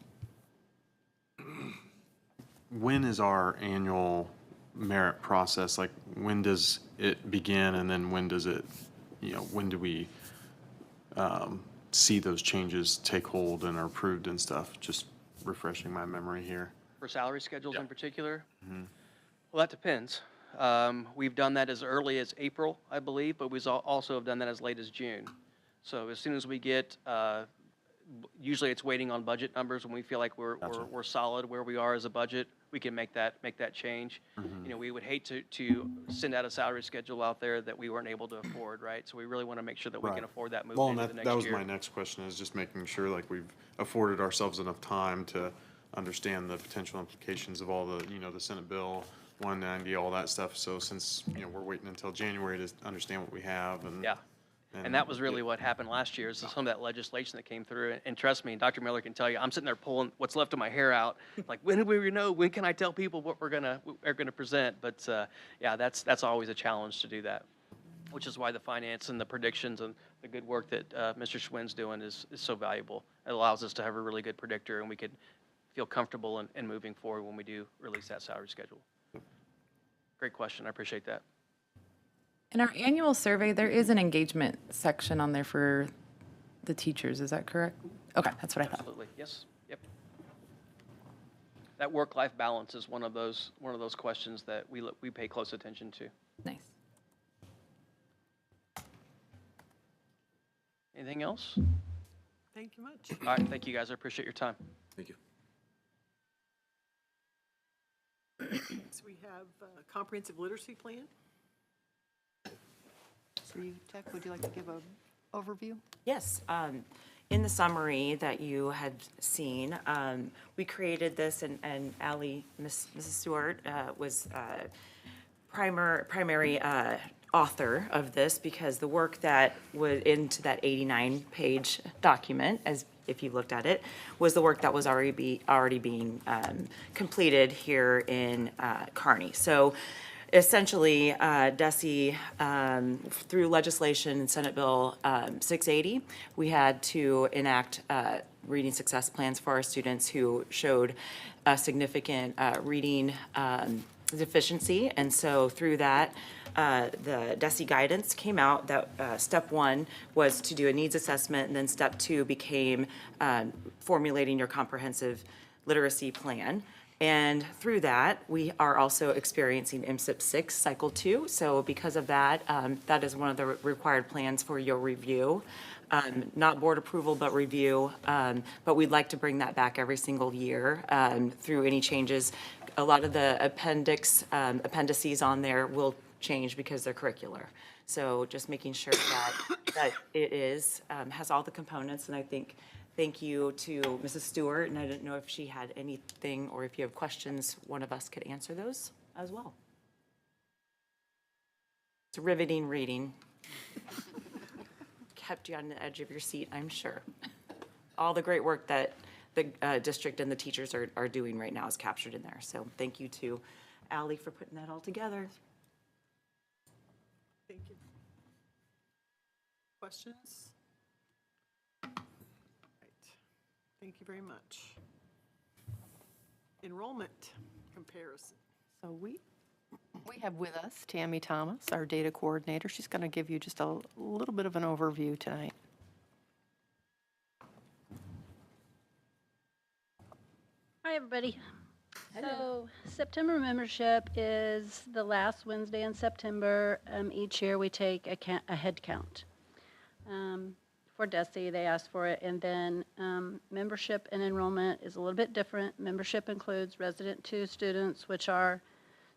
when is our annual merit process? Like, when does it begin, and then when does it, when do we see those changes take hold and are approved and stuff? Just refreshing my memory here. For salary schedules in particular? Mm-hmm. Well, that depends. We've done that as early as April, I believe, but we also have done that as late as June. So as soon as we get, usually it's waiting on budget numbers. When we feel like we're solid where we are as a budget, we can make that change. Mm-hmm. We would hate to send out a salary schedule out there that we weren't able to afford, right? So we really want to make sure that we can afford that moving into the next year. That was my next question, is just making sure like we've afforded ourselves enough time to understand the potential implications of all the, the Senate Bill 190, all that stuff. So since, we're waiting until January to understand what we have, and yeah. And that was really what happened last year, is some of that legislation that came through. And trust me, Dr. Miller can tell you, I'm sitting there pulling what's left of my hair out. Like, when do we know? When can I tell people what we're gonna present? But yeah, that's always a challenge to do that, which is why the finance and the predictions and the good work that Mr. Schwinn's doing is so valuable. It allows us to have a really good predictor, and we could feel comfortable in moving forward when we do release that salary schedule. Great question. I appreciate that. In our annual survey, there is an engagement section on there for the teachers. Is that correct? Okay, that's what I thought. Absolutely. Yes. Yep. That work-life balance is one of those questions that we pay close attention to. Nice. Anything else? Thank you much. All right. Thank you, guys. I appreciate your time. Thank you. So we have a comprehensive literacy plan. Tech, would you like to give an overview? Yes. In the summary that you had seen, we created this, and Allie, Mrs. Stewart, was primary author of this, because the work that went into that 89-page document, as if you looked at it, was the work that was already being completed here in Kearney. So essentially, DESE, through legislation in Senate Bill 680, we had to enact reading success plans for our students who showed a significant reading deficiency. And so through that, the DESE guidance came out that step one was to do a needs assessment, and then step two became formulating your comprehensive literacy plan. And through that, we are also experiencing MSIP 6 Cycle 2. So because of that, that is one of the required plans for your review. Not board approval, but review. But we'd like to bring that back every single year through any changes. A lot of the appendices on there will change because they're curricular. So just making sure that it is, has all the components. And I think, thank you to Mrs. Stewart, and I didn't know if she had anything, or if you have questions, one of us could answer those as well. It's riveting reading. Kept you on the edge of your seat, I'm sure. All the great work that the district and the teachers are doing right now is captured in there. So thank you to Allie for putting that all together. Thank you. Questions? Thank you very much. Enrollment comparison. So we have with us Tammy Thomas, our data coordinator. She's going to give you just a little bit of an overview tonight. Hi, everybody. So September membership is the last Wednesday in September. Each year we take a head count. For DESE, they asked for it, and then membership and enrollment is a little bit different. Membership includes resident 2 students, which are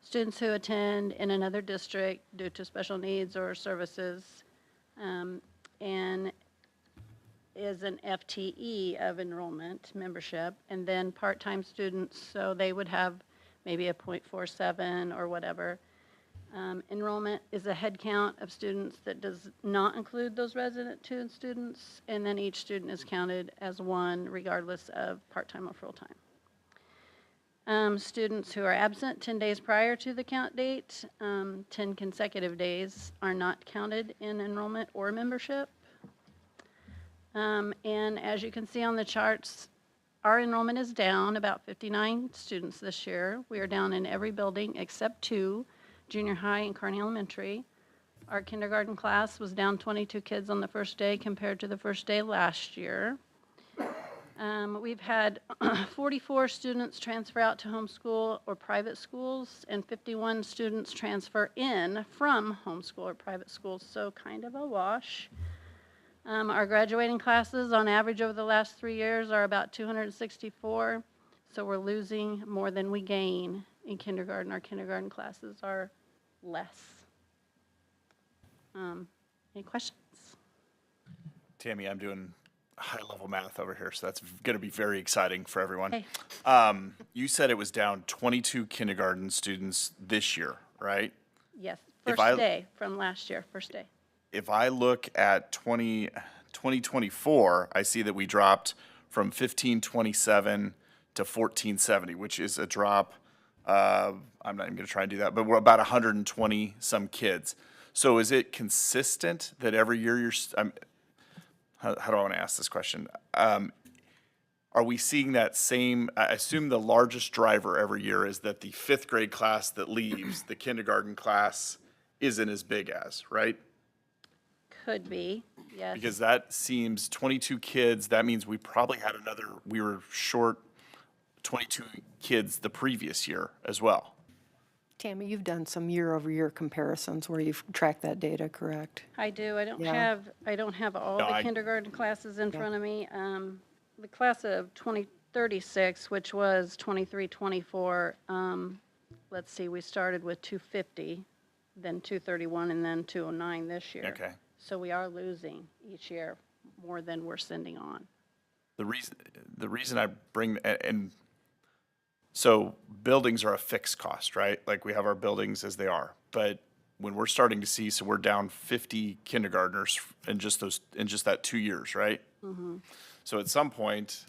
students who attend in another district due to special needs or services, and is an FTE of enrollment membership, and then part-time students, so they would have maybe a 0.47 or whatever. Enrollment is a head count of students that does not include those resident 2 students, and then each student is counted as one regardless of part-time or full-time. Students who are absent 10 days prior to the count date, 10 consecutive days, are not counted in enrollment or membership. And as you can see on the charts, our enrollment is down about 59 students this year. We are down in every building except 2. Junior high and Kearney Elementary. Our kindergarten class was down 22 kids on the first day compared to the first day last year. We've had 44 students transfer out to homeschool or private schools, and 51 students transfer in from homeschool or private schools, so kind of a wash. Our graduating classes on average over the last 3 years are about 264, so we're losing more than we gain in kindergarten. Our kindergarten classes are less. Any questions? Tammy, I'm doing high-level math over here, so that's going to be very exciting for everyone. Hey. You said it was down 22 kindergarten students this year, right? Yes, If first day from last year, first day. if I look at 2024, I see that we dropped from 1527 to 1470, which is a drop. I'm not even going to try and do that, but we're about 120 some kids. So is it consistent that every year how do I want to ask this question? Are we seeing that same, I assume the largest driver every year is that the fifth grade class that leaves, the kindergarten class isn't as big as, right? Could be, yes. Because that seems 22 kids, that means we probably had we were short 22 kids the previous year as well. Tammy, you've done some year-over-year comparisons where you've tracked that data, correct? I do. I don't Yeah. have all No, the kindergarten classes in front of me. The class of 2036, which was 23-24, let's see, we started with 250, then 231, and then 209 this year. Okay. So we are losing each year more than we're sending on. The reason I bring, and so buildings are a fixed cost, right? Like we have our buildings as they are, but when we're starting to see, so we're down 50 kindergartners in just that 2 years, right? Mm-hmm. So at some point,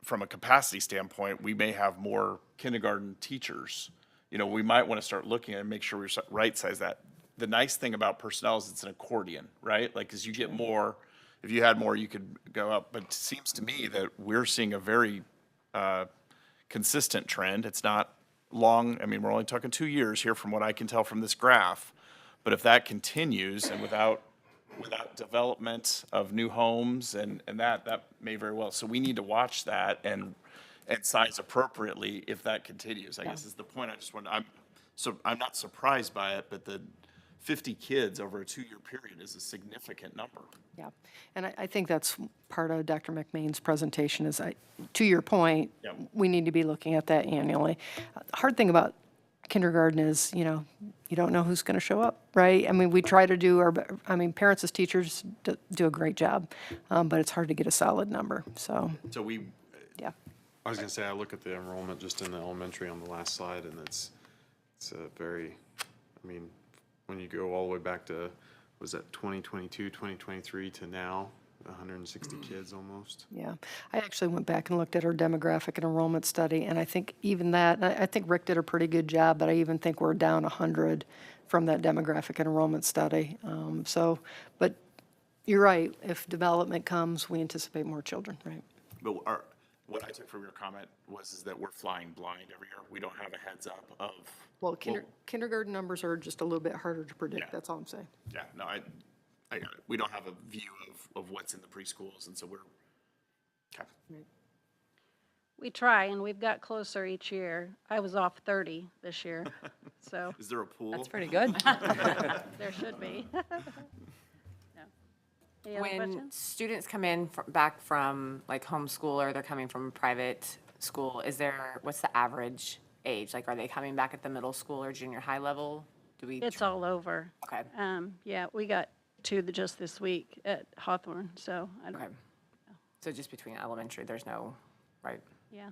from a capacity standpoint, we may have more kindergarten teachers. You know, we might want to start looking at and make sure we right size that. The nice thing about personnel is it's an accordion, right? Like as you get more, if you had more, you could go up. But it seems to me that we're seeing a very consistent trend. It's not long. I mean, we're only talking 2 years here from what I can tell from this graph. But if that continues and without development of new homes and that may very well. So we need to watch that and size appropriately if that continues, I guess is the point. I just want, I'm not surprised by it, but the 50 kids over a 2-year period is a significant number. Yeah, and I think that's part of Dr. McMain's presentation is, to your point, Yep. we need to be looking at that annually. The hard thing about kindergarten is, you don't know who's going to show up, right? I mean, we try to do parents as teachers do a great job, but it's hard to get a solid number, so. So yeah. I was gonna say, I look at the enrollment just in the elementary on the last slide, and it's a very, when you go all the way back to, was that 2022, 2023 to now, 160 kids almost. Yeah, I actually went back and looked at our demographic and enrollment study, and I think even that, I think Rick did a pretty good job, but I even think we're down 100 from that demographic and enrollment study. But you're right, if development comes, we anticipate more children, right? But what I took from your comment is that we're flying blind every year. We don't have a heads up of. Well, kindergarten numbers are just a little bit harder to predict, Yeah. that's all I'm saying. Yeah, no, I got it. We don't have a view of what's in the preschools, and so we're, okay. We try, and we've got closer each year. I was off 30 this year, so. Is there a pool? That's pretty good. There should be. No. Any other When questions? students come in back from like homeschool or they're coming from a private school, what's the average age? Like, are they coming back at the middle school or junior high level? It's all over. Okay. Yeah, we got 2 just this week at Hawthorne, so I don't. Okay. So just between elementary, there's no, right? Yeah.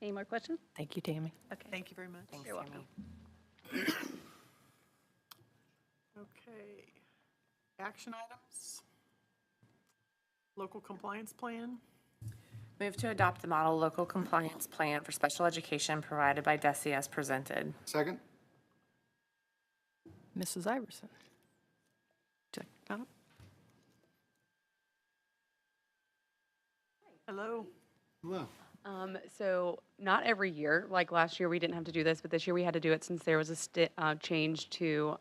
Any more questions? Thank you, Tammy. Okay. Thank you very much. Thanks, You're Tammy. Okay. Action items. Local compliance plan. Move to adopt the model local compliance plan for special education provided by DESE as presented. Second? Mrs. Iverson. Check it out. Hello. Hello. So not every year, like last year, we didn't have to do this, but this year we had to do it since there was a change to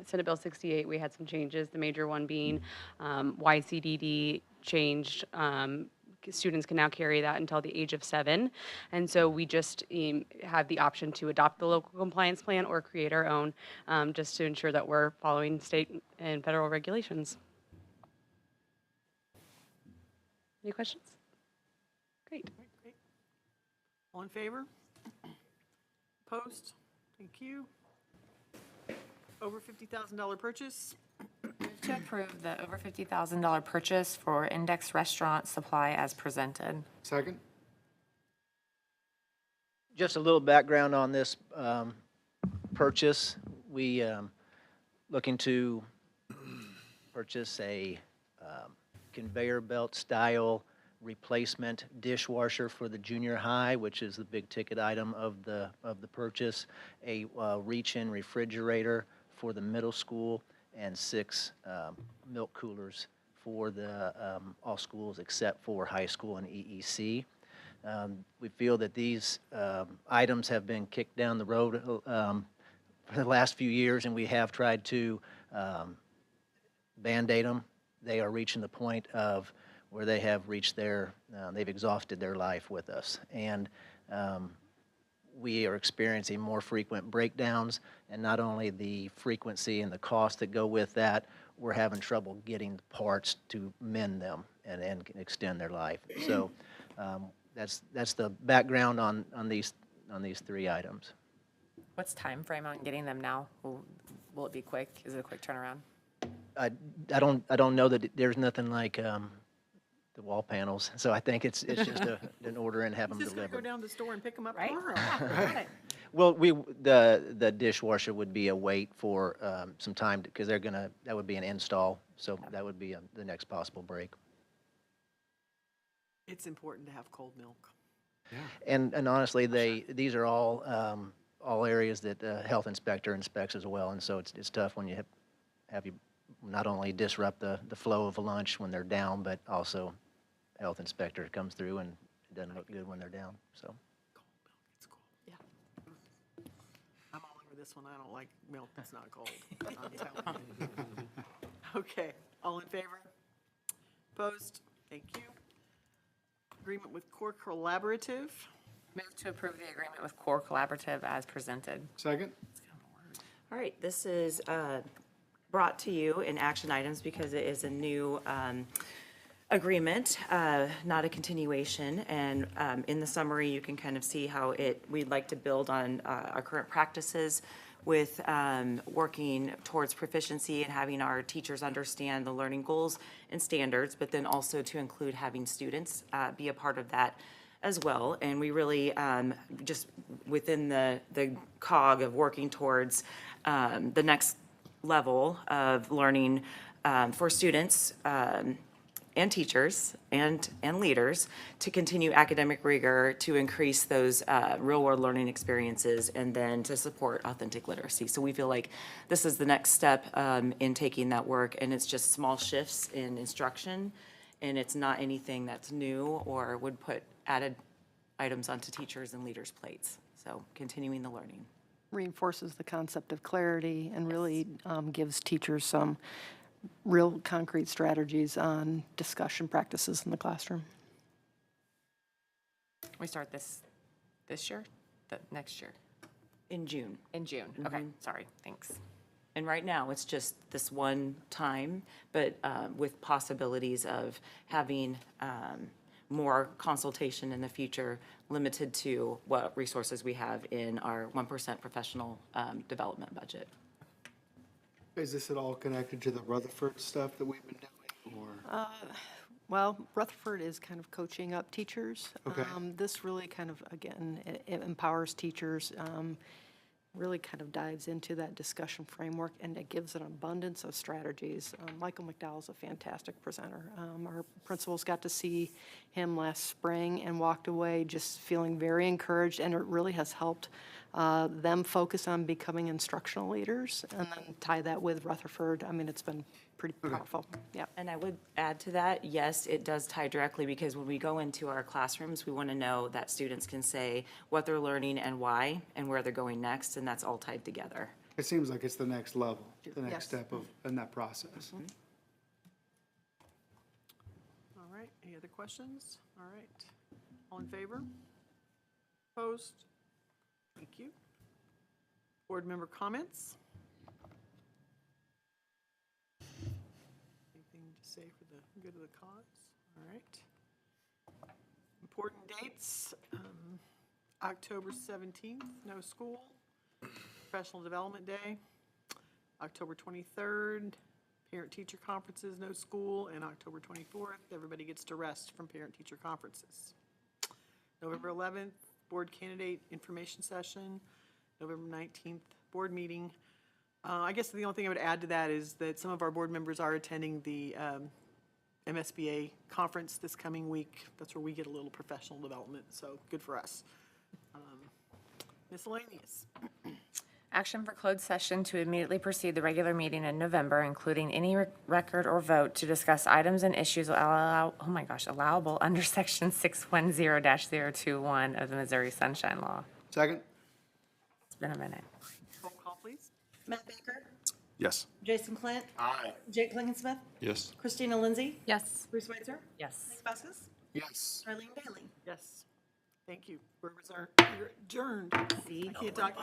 Senate Bill 68. We had some changes, the major one being YCDD changed. Students can now carry that until the age of 7. And so we just have the option to adopt the local compliance plan or create our own, just to ensure that we're following state and federal regulations. Any questions? Great. All in favor? Opposed? Thank you. Over $50,000 purchase. Move to approve the over $50,000 purchase for Index Restaurant Supply as presented. Second? Just a little background on this purchase, we looking to purchase a conveyor belt style replacement dishwasher for the junior high, which is the big ticket item of the purchase, a reach-in refrigerator for the middle school, and 6 milk coolers for the all schools except for high school and EEC. We feel that these items have been kicked down the road for the last few years, and we have tried to Band-Aid them. They are reaching the point of where they have reached their, they've exhausted their life with us. And we are experiencing more frequent breakdowns, and not only the frequency and the cost that go with that, we're having trouble getting the parts to mend them and extend their life. So that's the background on these 3 items. What's time frame on getting them now? Will it be quick? Is it a quick turnaround? I don't know that there's nothing like the wall panels, so I think it's just an order and have them Just delivered. gonna go down to the store and pick them up Right? tomorrow. Got it. Well, the dishwasher would be a wait for some time, because that would be an install, so that would be the next possible break. It's important to have cold milk. And honestly, these are all areas that the health inspector inspects as well, and so it's tough when you have you not only disrupt the flow of a lunch when they're down, but also health inspector comes through and it doesn't look good when they're down, so. It's cold. Yeah. I'm all over this one. I don't like milk that's not cold. I'm telling you. Okay, all in favor? Opposed? Thank you. Agreement with Core Collaborative. Move to approve the agreement with Core Collaborative as presented. Second? All right, this is brought to you in action items because it is a new agreement, not a continuation. And in the summary, you can kind of see how we'd like to build on our current practices with working towards proficiency and having our teachers understand the learning goals and standards, but then also to include having students be a part of that as well. And we really, just within the cog of working towards the next level of learning for students and teachers and leaders to continue academic rigor, to increase those real-world learning experiences, and then to support authentic literacy. So we feel like this is the next step in taking that work, and it's just small shifts in instruction, and it's not anything that's new or would put added items onto teachers' and leaders' plates. So continuing the learning. Reinforces the concept of clarity and really gives teachers some real concrete strategies on discussion practices in the classroom. We start this year? Next year? In June. In June. Okay, sorry, thanks. And right now, it's just this one time, but with possibilities of having more consultation in the future, limited to what resources we have in our 1% professional development budget. Is this at all connected to the Rutherford stuff that we've been doing, or? Well, Rutherford is kind of coaching up teachers. Okay. This really kind of, again, it empowers teachers, really kind of dives into that discussion framework, and it gives an abundance of strategies. Michael McDowell's a fantastic presenter. Our principals got to see him last spring and walked away just feeling very encouraged, and it really has helped them focus on becoming instructional leaders, and then tie that with Rutherford. I mean, it's been pretty powerful. Yeah. And I would add to that, yes, it does tie directly, because when we go into our classrooms, we want to know that students can say what they're learning and why, and where they're going next, and that's all tied together. It seems like it's the next level, the next Yes. step in that process. All right, any other questions? All right. All in favor? Opposed? Thank you. Board member comments? Anything to say for the good of the cause? All right. Important dates, October 17th, no school. Professional Development Day, October 23rd, parent-teacher conferences, no school, and October 24th, everybody gets to rest from parent-teacher conferences. November 11th, board candidate information session. November 19th, board meeting. I guess the only thing I would add to that is that some of our board members are attending the MSBA conference this coming week. That's where we get a little professional development, so good for us. Miscellaneous. Action for closed session to immediately precede the regular meeting in November, including any record or vote to discuss items and issues allowable under section 610-021 of the Missouri Sunshine Law. Second? It's been a minute. Roll call, please. Matt Baker, Yes. Jason Clint. Aye. Jake Klingensmith, Yes. Christina Lindsay, Yes. Bruce Weitzer, Yes. Nick Vaskus, Yes. Arlene Bailey. Yes. Thank you. We're adjourned. I can't talk.